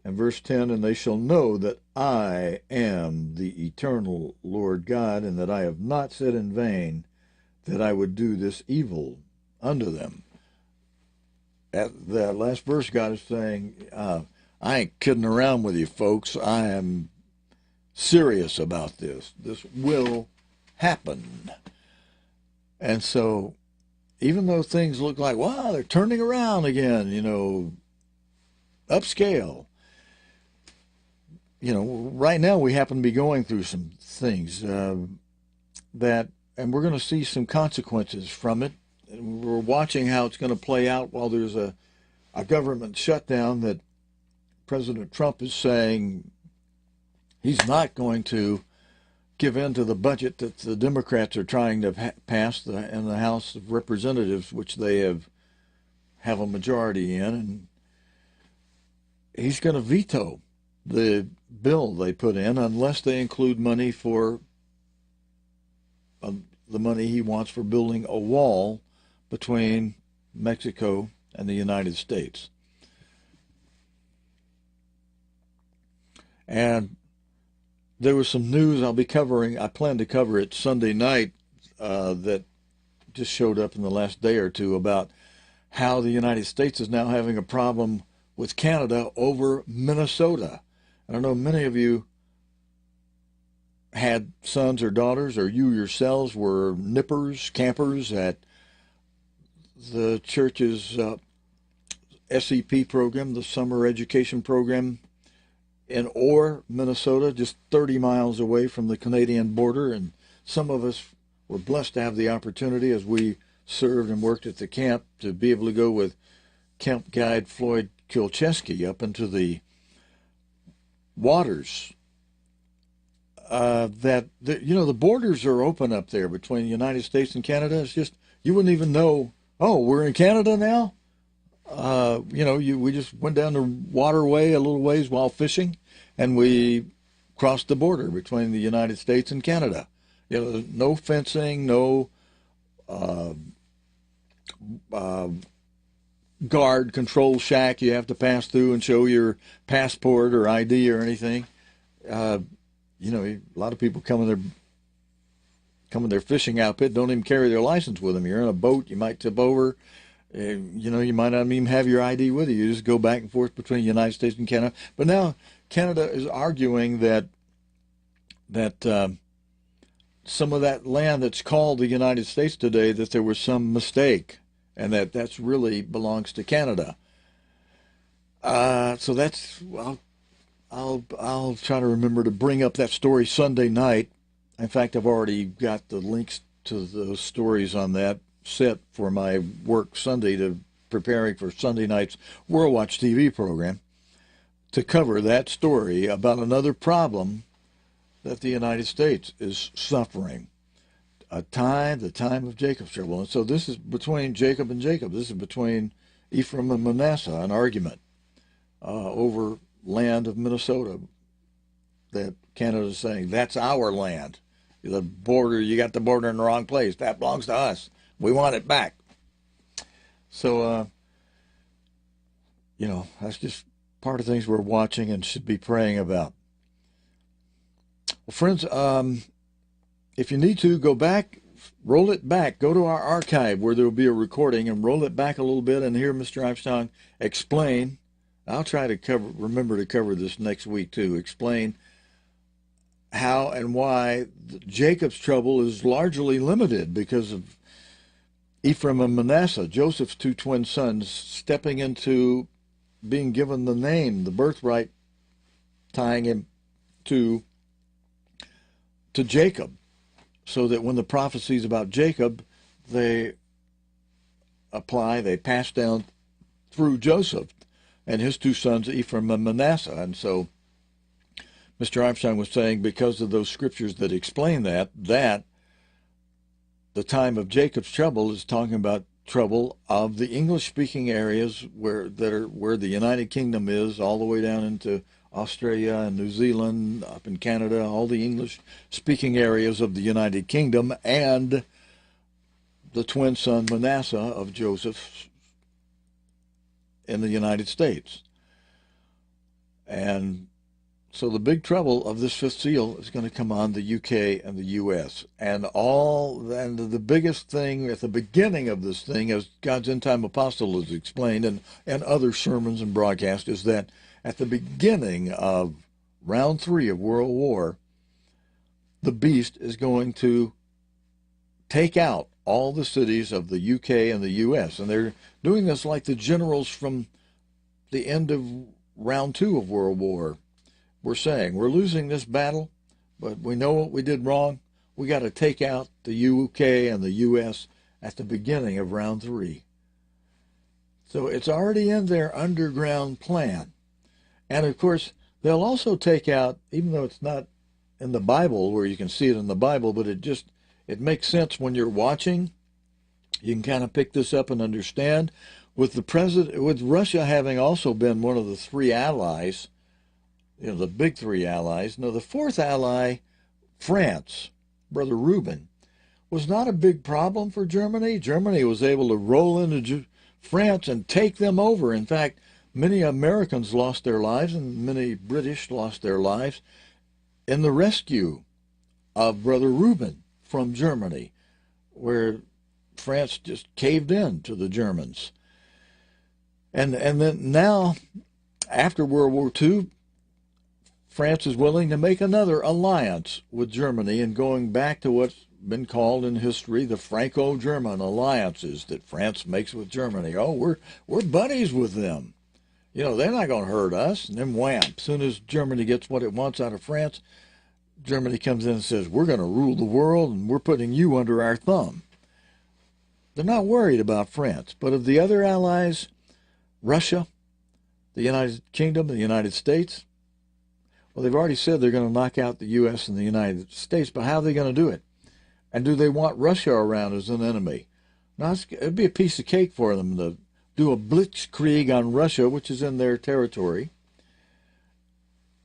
And verse 10, and they shall know that I am the eternal Lord God, and that I have not said in vain that I would do this evil unto them. At that last verse, God is saying, I ain't kidding around with you, folks. I am serious about this. This will happen. And so, even though things look like, wow, they're turning around again, upscale. Right now we happen to be going through some things and we're going to see some consequences from it and we're watching how it's going to play out while there's a government shutdown, that President Trump is saying he's not going to give in to the budget that the Democrats are trying to pass in the House of Representatives, which they have a majority in, and he's going to veto the bill they put in unless they include money for the money he wants for building a wall between Mexico and the United States. And there was some news I'll be covering. I plan to cover it Sunday night that just showed up in the last day or two about how the United States is now having a problem with Canada over Minnesota. I don't know, many of you had sons or daughters, or you yourselves were nippers, campers at the church's SEP program, the summer education program in Orr, Minnesota, just 30 miles away from the Canadian border. And some of us were blessed to have the opportunity, as we served and worked at the camp, to be able to go with camp guide Floyd Kilcheski up into the waters. The borders are open up there between the United States and Canada. It's just, you wouldn't even know, oh, we're in Canada now? We just went down the waterway a little ways while fishing, and we crossed the border between the United States and Canada. No fencing, no guard control shack you have to pass through and show your passport or ID or anything. A lot of people come in their fishing outfit, don't even carry their license with them. You're in a boat, you might tip over. You might not even have your ID with you. You just go back and forth between the United States and Canada. But now Canada is arguing that some of that land that's called the United States today, that there was some mistake, and that's really belongs to Canada. So that's, I'll try to remember to bring up that story Sunday night. In fact, I've already got the links to those stories on that set for my work Sunday, to preparing for Sunday night's World Watch TV program, to cover that story about another problem that the United States is suffering. The time of Jacob's trouble. And so this is between Jacob and Jacob. This is between Ephraim and Manasseh, an argument over land of Minnesota that Canada is saying, that's our land. The border, you got the border in the wrong place. That belongs to us. We want it back. So, that's just part of things we're watching and should be praying about. Well, friends, if you need to, go back, roll it back, go to our archive where there will be a recording, and roll it back a little bit and hear Mr. Armstrong explain. I'll try to remember to cover this next week too, explain how and why Jacob's trouble is largely limited because of Ephraim and Manasseh, Joseph's two twin sons, stepping into being given the name, the birthright, tying him to Jacob, so that when the prophecies about Jacob, they pass down through Joseph and his two sons, Ephraim and Manasseh. And so Mr. Armstrong was saying, because of those scriptures that explain that the time of Jacob's trouble is talking about trouble of the English-speaking areas where the United Kingdom is, all the way down into Australia and New Zealand, up in Canada, all the English-speaking areas of the United Kingdom, and the twin son Manasseh of Joseph in the United States. And so the big trouble of this fifth seal is going to come on the UK and the US. And the biggest thing at the beginning of this thing, as God's end time apostle has explained, and other sermons and broadcasts, is that at the beginning of round 3 of World War, the beast is going to take out all the cities of the UK and the US. And they're doing this like the generals from the end of round 2 of World War. We're saying, we're losing this battle, but we know what we did wrong. We got to take out the UK and the US at the beginning of round 3. So it's already in their underground plan. And of course, they'll also take out, even though it's not in the Bible where you can see it in the Bible, but it makes sense when you're watching. You can kind of pick this up and understand. With Russia having also been one of the 3 allies, the big 3 allies. No, the 4th ally, France, Brother Reuben, was not a big problem for Germany. Germany was able to roll into France and take them over. In fact, many Americans lost their lives and many British lost their lives in the rescue of Brother Reuben from Germany, where France just caved in to the Germans. And then now, after World War II, France is willing to make another alliance with Germany, and going back to what's been called in history the Franco-German alliances that France makes with Germany. Oh, we're buddies with them. They're not going to hurt us. And then wham, as soon as Germany gets what it wants out of France, Germany comes in and says, we're going to rule the world and we're putting you under our thumb. They're not worried about France. But of the other allies, Russia, the United Kingdom, the United States, well, they've already said they're going to knock out the U.S. and the United States, but how are they going to do it? And do they want Russia around as an enemy? Now, it'd be a piece of cake for them to do a blitzkrieg on Russia, which is in their territory,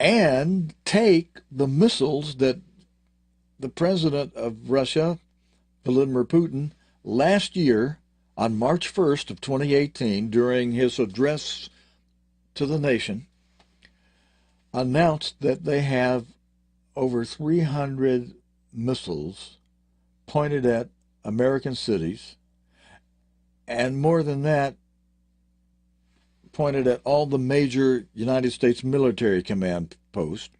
and take the missiles that the president of Russia, Vladimir Putin, last year on March 1st of 2018, during his address to the nation, announced that they have over 300 missiles pointed at American cities, and more than that, pointed at all the major United States military command posts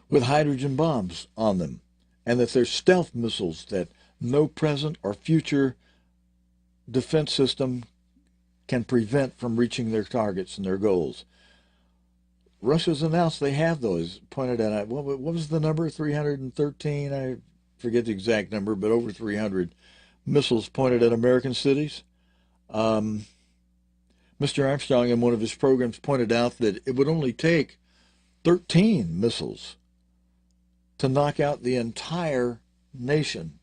with hydrogen bombs on them, and that they're stealth missiles that no present or future defense system can prevent from reaching their targets and their goals. Russia's announced they have those pointed at, what was the number, 313? I forget the exact number, but over 300 missiles pointed at American cities. Mr. Armstrong, in one of his programs, pointed out that it would only take 13 missiles to knock out the entire nation.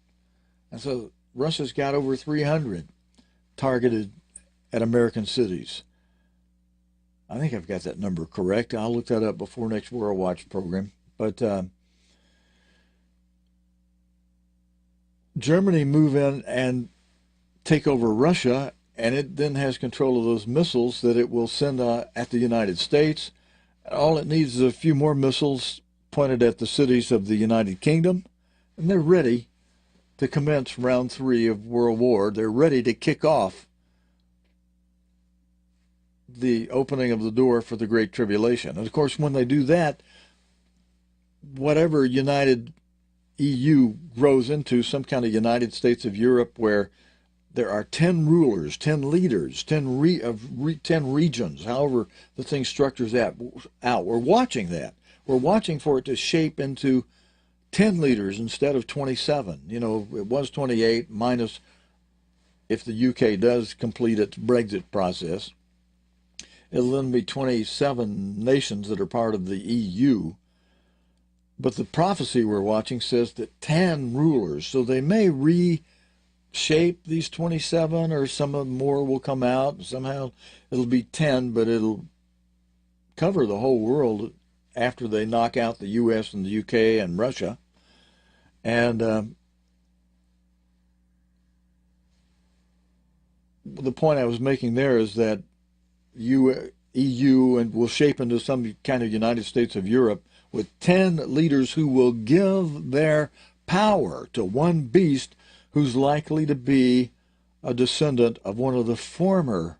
And so Russia's got over 300 targeted at American cities. I think I've got that number correct. I'll look that up before next World Watch program. But Germany move in and take over Russia, and it then has control of those missiles that it will send at the United States. All it needs is a few more missiles pointed at the cities of the United Kingdom, and they're ready to commence round 3 of World War. They're ready to kick off the opening of the door for the Great Tribulation. And of course, when they do that, whatever United EU grows into, some kind of United States of Europe, where there are 10 rulers, 10 leaders, 10 regions, however the thing structures out. We're watching that. We're watching for it to shape into 10 leaders instead of 27. It was 28, minus if the UK does complete its Brexit process. It'll then be 27 nations that are part of the EU. But the prophecy we're watching says that 10 rulers, so they may reshape these 27, or some of them more will come out. Somehow it'll be 10, but it'll cover the whole world after they knock out the US and the UK and Russia. And the point I was making there is that EU and will shape into some kind of United States of Europe with 10 leaders who will give their power to one beast who's likely to be a descendant of one of the former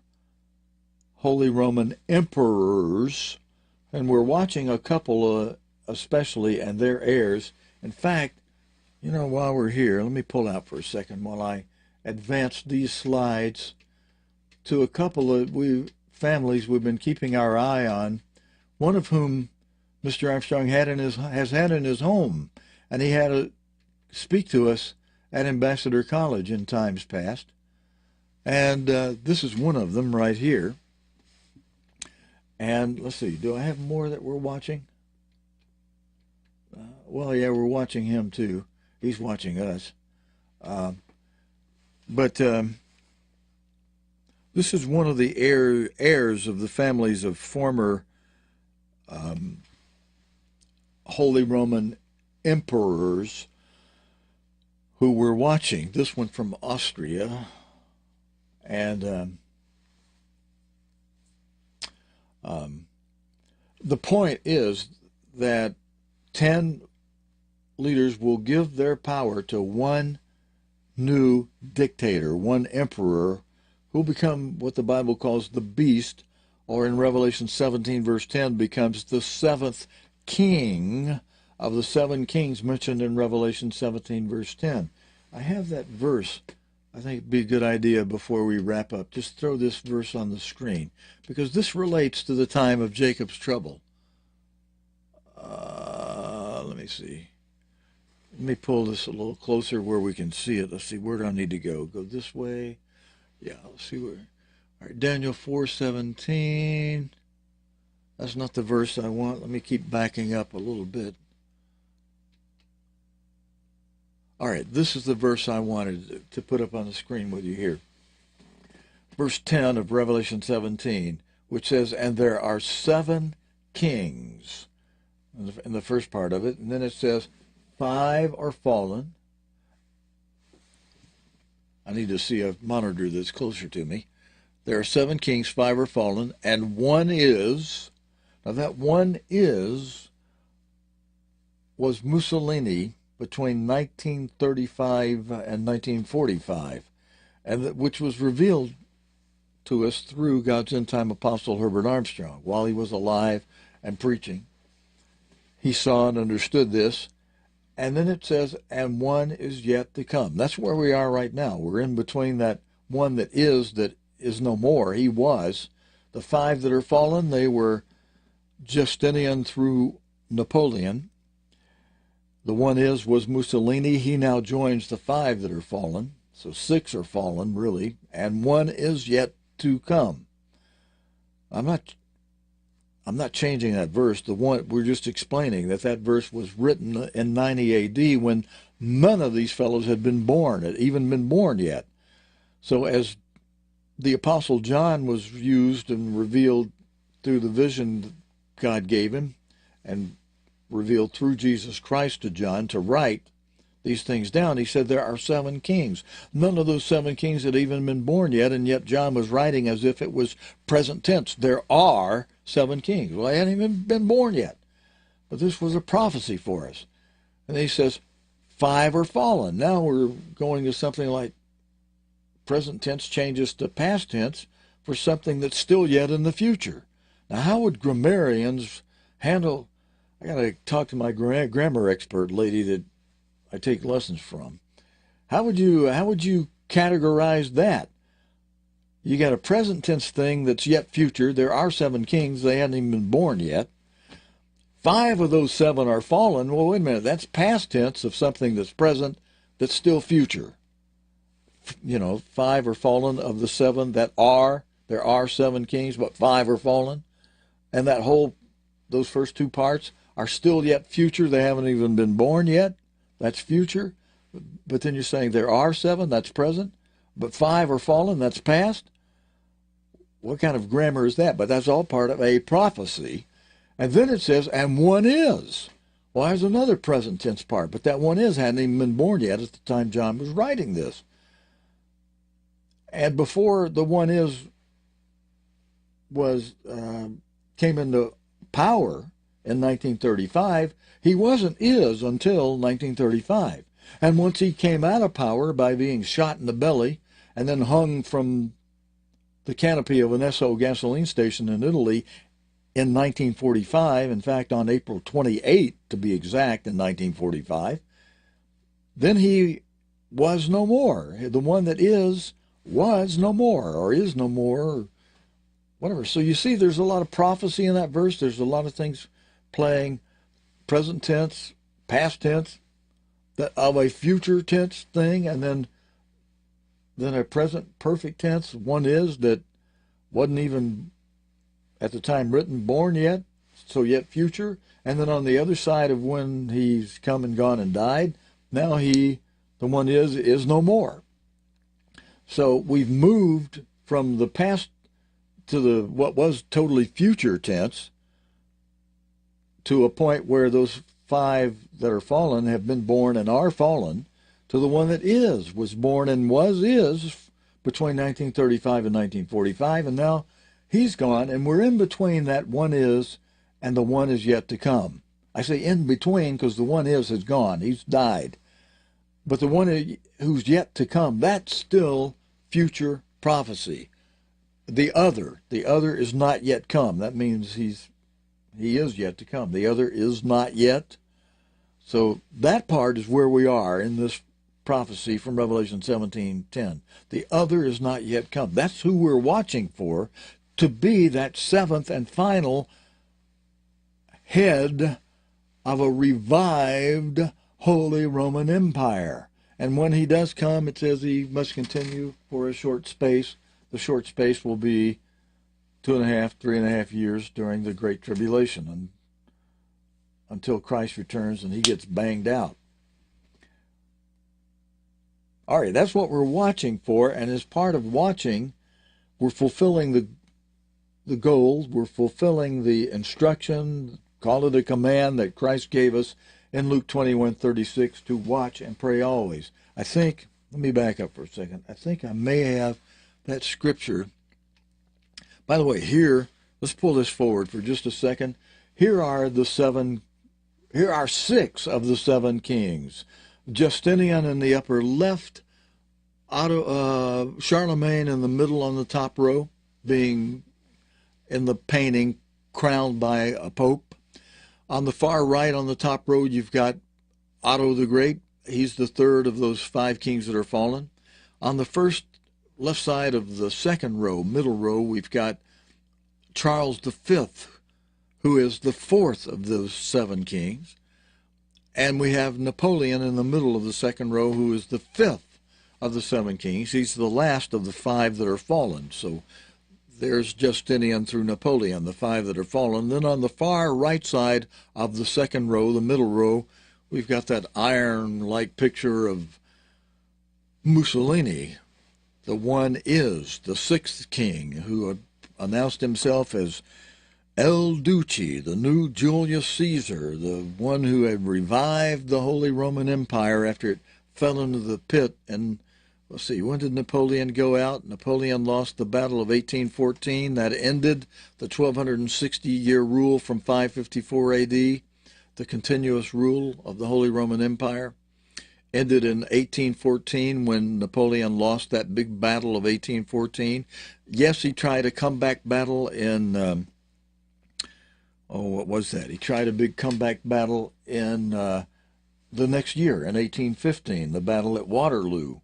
Holy Roman emperors. And we're watching a couple especially, and their heirs. In fact, while we're here, let me pull out for a second while I advance these slides to a couple of families we've been keeping our eye on, one of whom Mr. Armstrong has had in his home, and he had to speak to us at Ambassador College in times past. And this is one of them right here. And let's see, do I have more that we're watching? Well, yeah, we're watching him too. He's watching us. But this is one of the heirs of the families of former Holy Roman emperors who were watching. This one from Austria. And the point is that 10 leaders will give their power to one new dictator, one emperor, who will become what the Bible calls the beast, or in Revelation 17, verse 10, becomes the seventh king of the 7 kings mentioned in Revelation 17, verse 10. I have that verse. I think it'd be a good idea before we wrap up. Just throw this verse on the screen, because this relates to the time of Jacob's trouble. Let me see. Let me pull this a little closer where we can see it. Let's see, where do I need to go? Go this way? Yeah, let's see where. All right, Daniel 4:17. That's not the verse I want. Let me keep backing up a little bit. All right, this is the verse I wanted to put up on the screen with you here. Verse 10 of Revelation 17, which says, "And there are 7 kings," in the first part of it, and then it says, 5 are fallen. I need to see a monitor that's closer to me. There are 7 kings, 5 are fallen, and one is. Now that one was Mussolini between 1935 and 1945, and which was revealed to us through God's end-time apostle Herbert Armstrong while he was alive and preaching. He saw and understood this. And then it says, and one is yet to come. That's where we are right now. We're in between that one that is no more. He was. The 5 that are fallen, they were Justinian through Napoleon. The one was Mussolini. He now joins the 5 that are fallen. So 6 are fallen, really. And one is yet to come. I'm not changing that verse. The one we're just explaining that verse was written in 90 A.D. when none of these fellows had even been born yet. So as the Apostle John was used and revealed through the vision God gave him, and revealed through Jesus Christ to John to write these things down, he said there are 7 kings. None of those 7 kings had even been born yet, and yet John was writing as if it was present tense. There are 7 kings. Well, they hadn't even been born yet. But this was a prophecy for us. And he says, 5 are fallen. Now we're going to something like present tense changes to past tense for something that's still yet in the future. Now, how would grammarians handle? I got to talk to my grammar expert lady that I take lessons from. How would you categorize that? You got a present tense thing that's yet future. There are 7 kings. They hadn't even been born yet. 5 of those 7 are fallen. Well, wait a minute. That's past tense of something that's present that's still future. 5 are fallen of the 7 that are. There are 7 kings, but 5 are fallen. And those first 2 parts are still yet future. They haven't even been born yet. That's future. But then you're saying there are 7, that's present. But 5 are fallen, that's past. What kind of grammar is that? But that's all part of a prophecy. And then it says, and one is. Well, there's another present tense part. But that one is hadn't even been born yet at the time John was writing this. And before the one is came into power in 1935, he wasn't until 1935. And once he came out of power by being shot in the belly and then hung from the canopy of an Esso gasoline station in Italy in 1945, in fact on April 28 to be exact, in 1945, then he was no more. The one that was no more, or is no more, or whatever. So you see there's a lot of prophecy in that verse. There's a lot of things playing present tense, past tense, that of a future tense thing, and then a present perfect tense. One is that wasn't even at the time written, born yet, so yet future. And then on the other side of when he's come and gone and died, now the one is no more. So we've moved from the past to what was totally future tense to a point where those five that are fallen have been born and are fallen, to the one that was born and is between 1935 and 1945, and now he's gone, and we're in between that one is and the one is yet to come. I say in between because the one has gone, he's died. But the one who's yet to come, that's still future prophecy. The other is not yet come. That means he is yet to come. The other is not yet. So that part is where we are in this prophecy from Revelation 17:10. The other is not yet come. That's who we're watching for, to be that seventh and final head of a revived Holy Roman Empire. And when he does come, it says he must continue for a short space. The short space will be 2.5, 3.5 years during the Great Tribulation, and until Christ returns and he gets banged out. All right, that's what we're watching for, and as part of watching, we're fulfilling the goals, we're fulfilling the instruction, call it a command that Christ gave us in Luke 21:36 to watch and pray always. I think, let me back up for a second. I think I may have that scripture. By the way, here, let's pull this forward for just a second. Here are 6 of the 7 kings. Justinian in the upper left, Charlemagne in the middle on the top row, being in the painting crowned by a pope. On the far right on the top row, you've got Otto the Great. He's the third of those 5 kings that are fallen. On the first left side of the second row, middle row, we've got Charles V, who is the 4th of those 7 kings. And we have Napoleon in the middle of the second row, who is the 5th of the 7 kings. He's the last of the 5 that are fallen. So there's Justinian through Napoleon, the 5 that are fallen. Then on the far right side of the second row, the middle row, we've got that iron-like picture of Mussolini. The one is the 6th king, who announced himself as El Duce, the new Julius Caesar, the one who had revived the Holy Roman Empire after it fell into the pit. And let's see, when did Napoleon go out? Napoleon lost the Battle of 1814. That ended the 1260-year rule from 554 AD, the continuous rule of the Holy Roman Empire. Ended in 1814 when Napoleon lost that big battle of 1814. Yes, he tried a comeback battle in... what was that? He tried a big comeback battle in the next year, in 1815, the battle at Waterloo.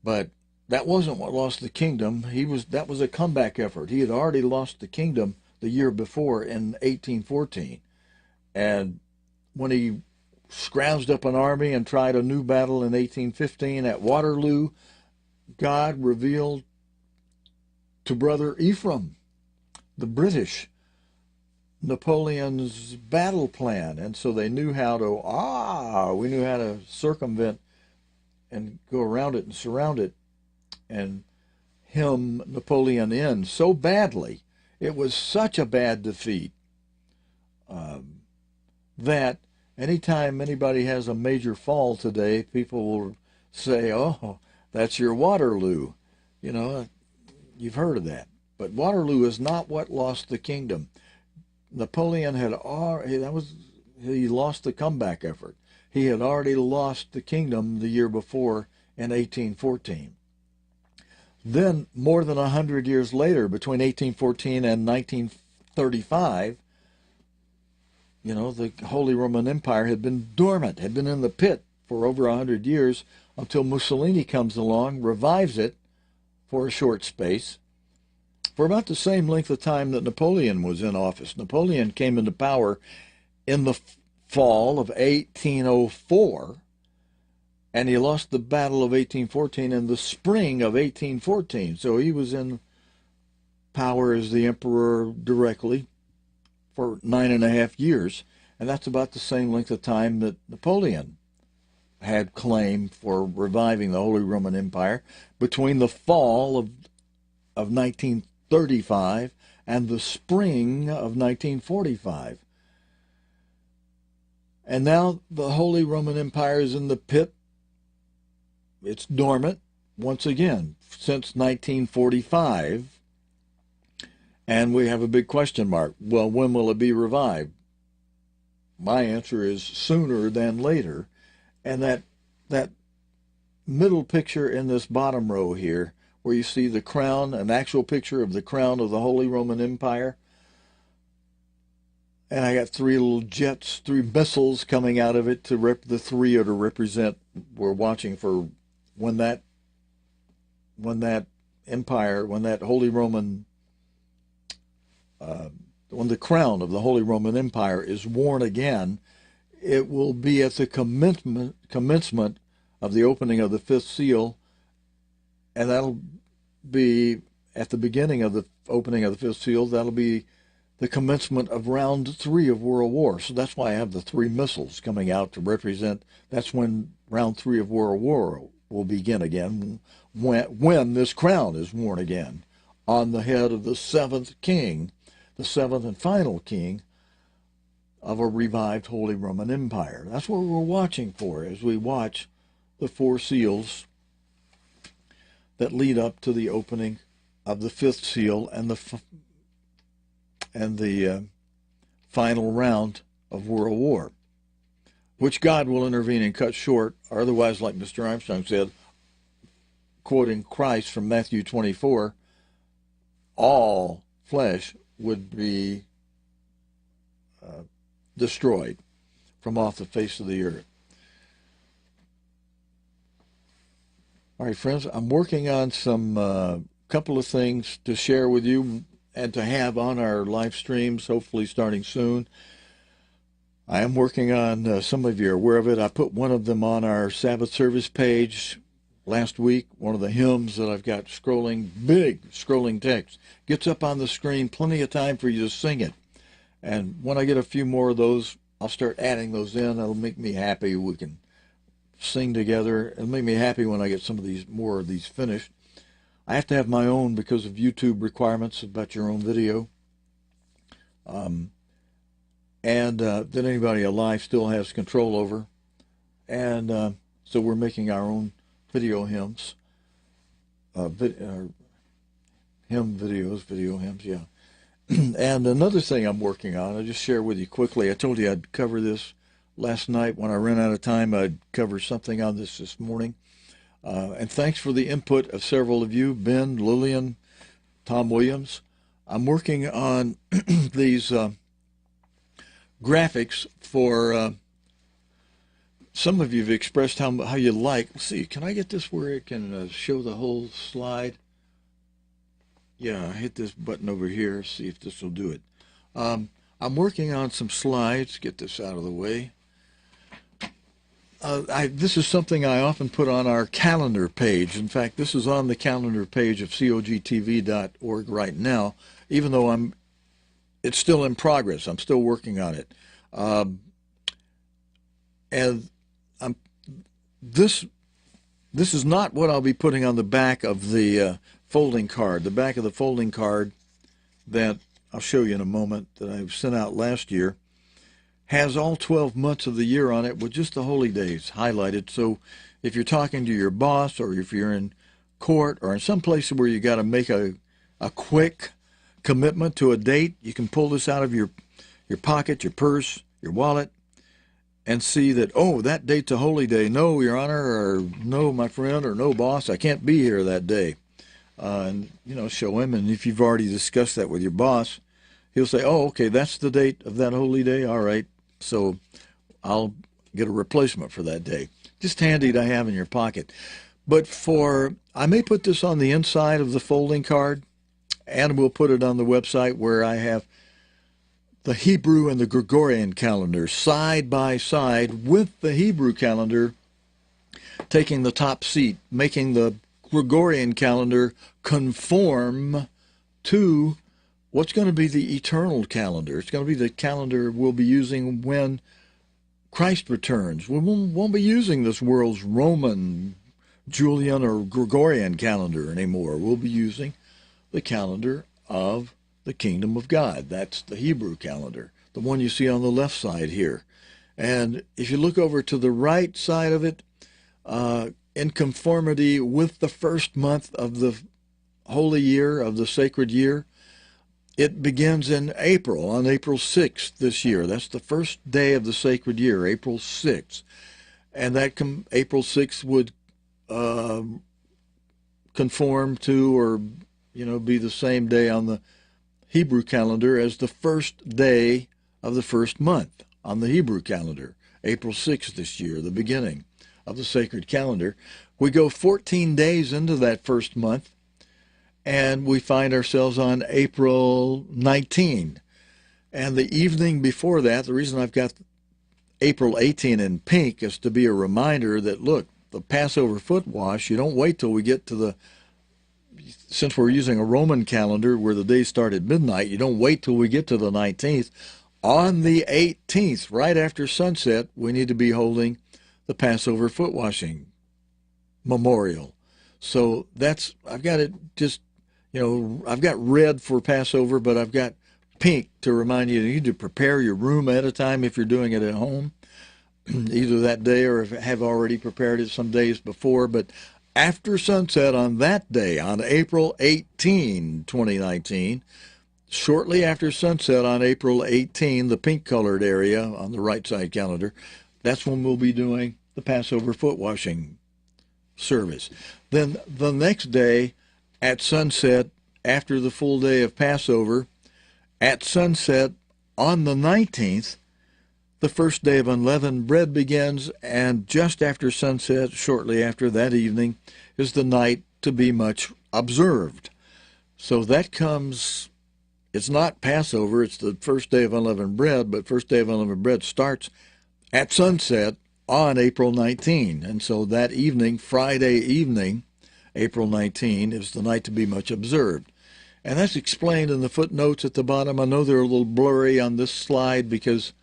But that wasn't what lost the kingdom. That was a comeback effort. He had already lost the kingdom the year before in 1814. And when he scrounged up an army and tried a new battle in 1815 at Waterloo, God revealed to Brother Ephraim, the British, Napoleon's battle plan, and so they knew how to circumvent and go around it and surround it and hem Napoleon in so badly. It was such a bad defeat that anytime anybody has a major fall today, people will say, oh, that's your Waterloo. You know, you've heard of that. But Waterloo is not what lost the kingdom. Napoleon he lost the comeback effort. He had already lost the kingdom the year before in 1814. Then, more than 100 years later, between 1814 and 1935, the Holy Roman Empire had been dormant, had been in the pit for over 100 years, until Mussolini comes along, revives it for a short space, for about the same length of time that Napoleon was in office. Napoleon came into power in the fall of 1804, and he lost the Battle of 1814 in the spring of 1814. So he was in power as the emperor directly for 9.5 years, and that's about the same length of time that Napoleon had claim for reviving the Holy Roman Empire between the fall of 1935 and the spring of 1945. And now the Holy Roman Empire is in the pit. It's dormant once again since 1945. And we have a big question mark. Well, when will it be revived? My answer is sooner than later. And that middle picture in this bottom row here, where you see the crown, an actual picture of the crown of the Holy Roman Empire. And I got three little jets, three missiles coming out of it. The three are to represent, we're watching for when that empire, when that Holy Roman when the crown of the Holy Roman Empire is worn again, it will be at the commencement of the opening of the fifth seal, and that'll be at the beginning of the opening of the fifth seal. That'll be the commencement of round 3 of World War. So that's why I have the 3 missiles coming out to represent, that's when round 3 of World War will begin again, when this crown is worn again on the head of the 7th king, the 7th and final king of a revived Holy Roman Empire. That's what we're watching for as we watch the 4 seals that lead up to the opening of the 5th seal and the final round of World War, which God will intervene and cut short, or otherwise, like Mr. Armstrong said, quoting Christ from Matthew 24, all flesh would be destroyed from off the face of the earth. All right, friends, I'm working on some couple of things to share with you and to have on our live streams, hopefully starting soon. I am working on, some of you are aware of it, I put one of them on our Sabbath service page last week, one of the hymns that I've got scrolling, big scrolling text. Gets up on the screen, plenty of time for you to sing it. And when I get a few more of those, I'll start adding those in. That'll make me happy. We can sing together. It'll make me happy when I get some of these, more of these finished. I have to have my own because of YouTube requirements about your own video. That anybody alive still has control over. And so we're making our own video hymns. Hymn videos, video hymns, yeah. And another thing I'm working on, I'll just share with you quickly. I told you I'd cover this last night. When I ran out of time, I'd cover something on this morning. And thanks for the input of several of you, Ben, Lillian, Tom Williams. I'm working on these graphics for some of you have expressed how you like. Let's see, can I get this where it can show the whole slide? Yeah, hit this button over here, see if this will do it. I'm working on some slides. Get this out of the way. This is something I often put on our calendar page. In fact, this is on the calendar page of cogtv.org right now, even though it's still in progress. I'm still working on it. This is not what I'll be putting on the back of the folding card. The back of the folding card that I'll show you in a moment that I sent out last year has all 12 months of the year on it with just the holy days highlighted. So if you're talking to your boss, or if you're in court, or in some place where you got to make a quick commitment to a date, you can pull this out of your pocket, your purse, your wallet, and see that, oh, that date's a holy day. No, Your Honor, or no, my friend, or no, boss, I can't be here that day. And, show him. And if you've already discussed that with your boss, he'll say, oh, okay, that's the date of that holy day. All right. So I'll get a replacement for that day. Just handy to have in your pocket. But I may put this on the inside of the folding card, and we'll put it on the website where I have the Hebrew and the Gregorian calendar side by side with the Hebrew calendar taking the top seat, making the Gregorian calendar conform to what's going to be the eternal calendar. It's going to be the calendar we'll be using when Christ returns. We won't be using this world's Roman, Julian, or Gregorian calendar anymore. We'll be using the calendar of the kingdom of God. That's the Hebrew calendar, the one you see on the left side here. And if you look over to the right side of it, in conformity with the first month of the holy year, of the sacred year, it begins in April, on April 6th this year. That's the first day of the sacred year, April 6th. And that April 6th would conform to, or be the same day on the Hebrew calendar as the first day of the first month on the Hebrew calendar, April 6th this year, the beginning of the sacred calendar. We go 14 days into that first month, and we find ourselves on April 19. And the evening before that, the reason I've got April 18 in pink is to be a reminder that, look, the Passover foot wash, you don't wait till we get to since we're using a Roman calendar where the days start at midnight, you don't wait till we get to the 19th. On the 18th, right after sunset, we need to be holding the Passover foot washing memorial. So I've got it just, I've got red for Passover, but I've got pink to remind you need to prepare your room ahead of time if you're doing it at home, either that day or if have already prepared it some days before. But after sunset on that day, on April 18, 2019, shortly after sunset on April 18, the pink-colored area on the right side calendar, that's when we'll be doing the Passover foot washing service. Then the next day at sunset, after the full day of Passover, at sunset on the 19th, the first day of unleavened bread begins, and just after sunset, shortly after that evening, is the night to be much observed. So that comes, it's not Passover, it's the first day of unleavened bread, but first day of unleavened bread starts at sunset on April 19. And so that evening, Friday evening, April 19, is the night to be much observed. And that's explained in the footnotes at the bottom. I know they're a little blurry on this slide because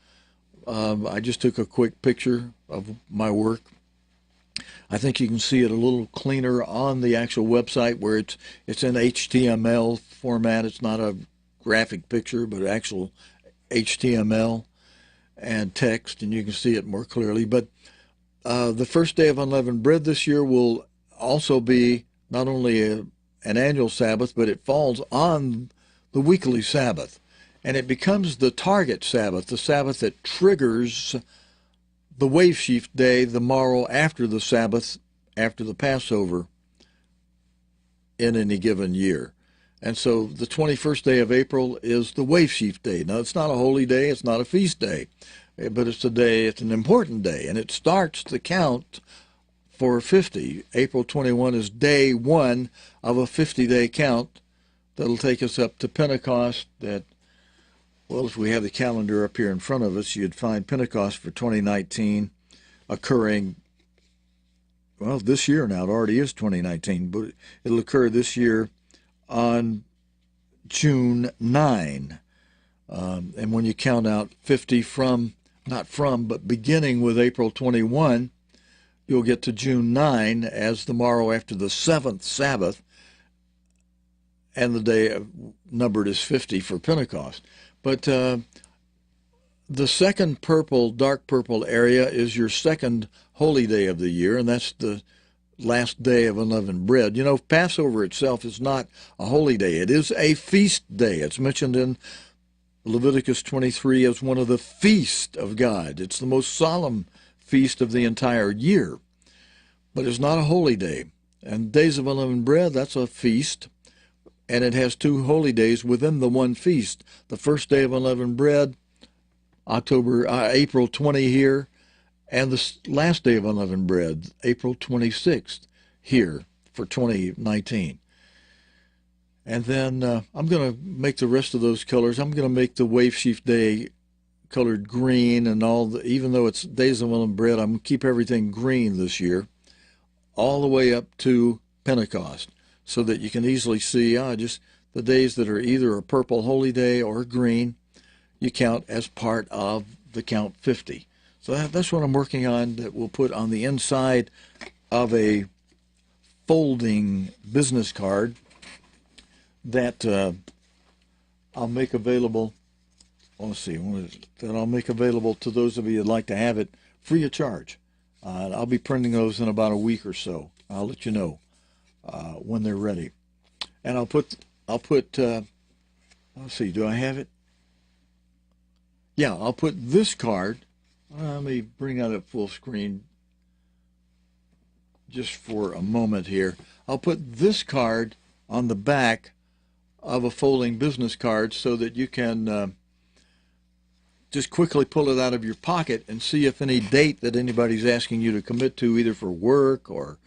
I just took a quick picture of my work. I think you can see it a little cleaner on the actual website where it's in HTML format. It's not a graphic picture, but actual HTML and text, and you can see it more clearly. But the first day of unleavened bread this year will also be not only an annual Sabbath, but it falls on the weekly Sabbath. And it becomes the target Sabbath, the Sabbath that triggers the wave sheaf day, the morrow after the Sabbath, after the Passover in any given year. And so the 21st day of April is the wave sheaf day. Now, it's not a holy day, it's not a feast day, but it's an important day, and it starts the count for 50. April 21 is day one of a 50-day count that'll take us up to Pentecost. Well, if we have the calendar up here in front of us, you'd find Pentecost for 2019 occurring, well, this year now. It already is 2019, but it'll occur this year on June 9. And when you count out 50 but beginning with April 21, you'll get to June 9 as the morrow after the seventh Sabbath, and the day numbered as 50 for Pentecost. But the second purple, dark purple area is your second holy day of the year, and that's the last day of unleavened bread. Passover itself is not a holy day. It is a feast day. It's mentioned in Leviticus 23 as one of the feasts of God. It's the most solemn feast of the entire year, but it's not a holy day. And days of unleavened bread, that's a feast. And it has two holy days within the one feast. The first day of unleavened bread, April 20 here, and the last day of unleavened bread, April 26th here for 2019. And then I'm going to make the rest of those colors. I'm going to make the wave sheaf day colored green, and even though it's days of unleavened bread, I'm going to keep everything green this year all the way up to Pentecost, so that you can easily see just the days that are either a purple holy day or green, you count as part of the count 50. So that's what I'm working on, that we'll put on the inside of a folding business card that I'll make available. Let's see, that I'll make available to those of you who'd like to have it free of charge. I'll be printing those in about a week or so. I'll let you know when they're ready. And I'll put. Let's see, do I have it? Yeah, I'll put this card. Let me bring that up full screen just for a moment here. I'll put this card on the back of a folding business card so that you can just quickly pull it out of your pocket and see if any date that anybody's asking you to commit to, either for work or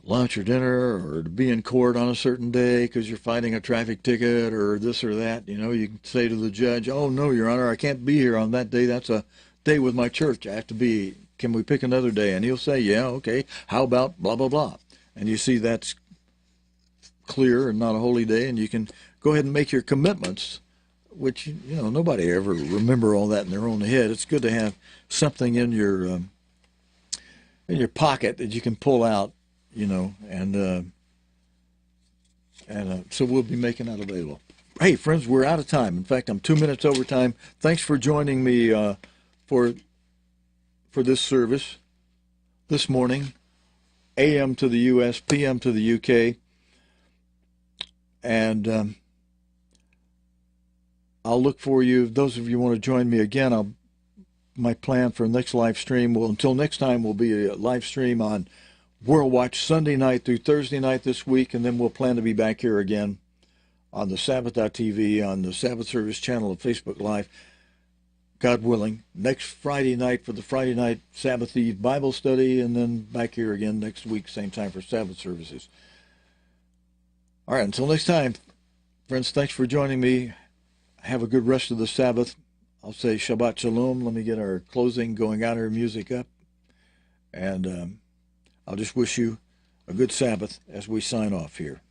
lunch or dinner, or to be in court on a certain day because you're fighting a traffic ticket or this or that. You know, you can say to the judge, "Oh, no, Your Honor, I can't be here on that day. That's a day with my church. I have to be. Can we pick another day?" And he'll say, "Yeah, okay. How about blah, blah, blah?" And you see that's clear and not a holy day, and you can go ahead and make your commitments, which, you know, nobody ever remember all that in their own head. It's good to have something in your pocket that you can pull out, you know, and so we'll be making that available. Hey, friends, we're out of time. In fact, I'm 2 minutes over time. Thanks for joining me for this service this morning, AM to the U.S., PM to the U.K., and I'll look for you. Those of you who want to join me again, my plan for next live stream until next time will be a live stream on World Watch Sunday night through Thursday night this week, and then we'll plan to be back here again on the Sabbath.tv, on the Sabbath Service channel of Facebook Live, God willing, next Friday night for the Friday night Sabbath Eve Bible study, and then back here again next week, same time for Sabbath Services. All right, until next time, friends, thanks for joining me. Have a good rest of the Sabbath. I'll say Shabbat Shalom. Let me get our closing going out, our music up. And I'll just wish you a good Sabbath as we sign off here.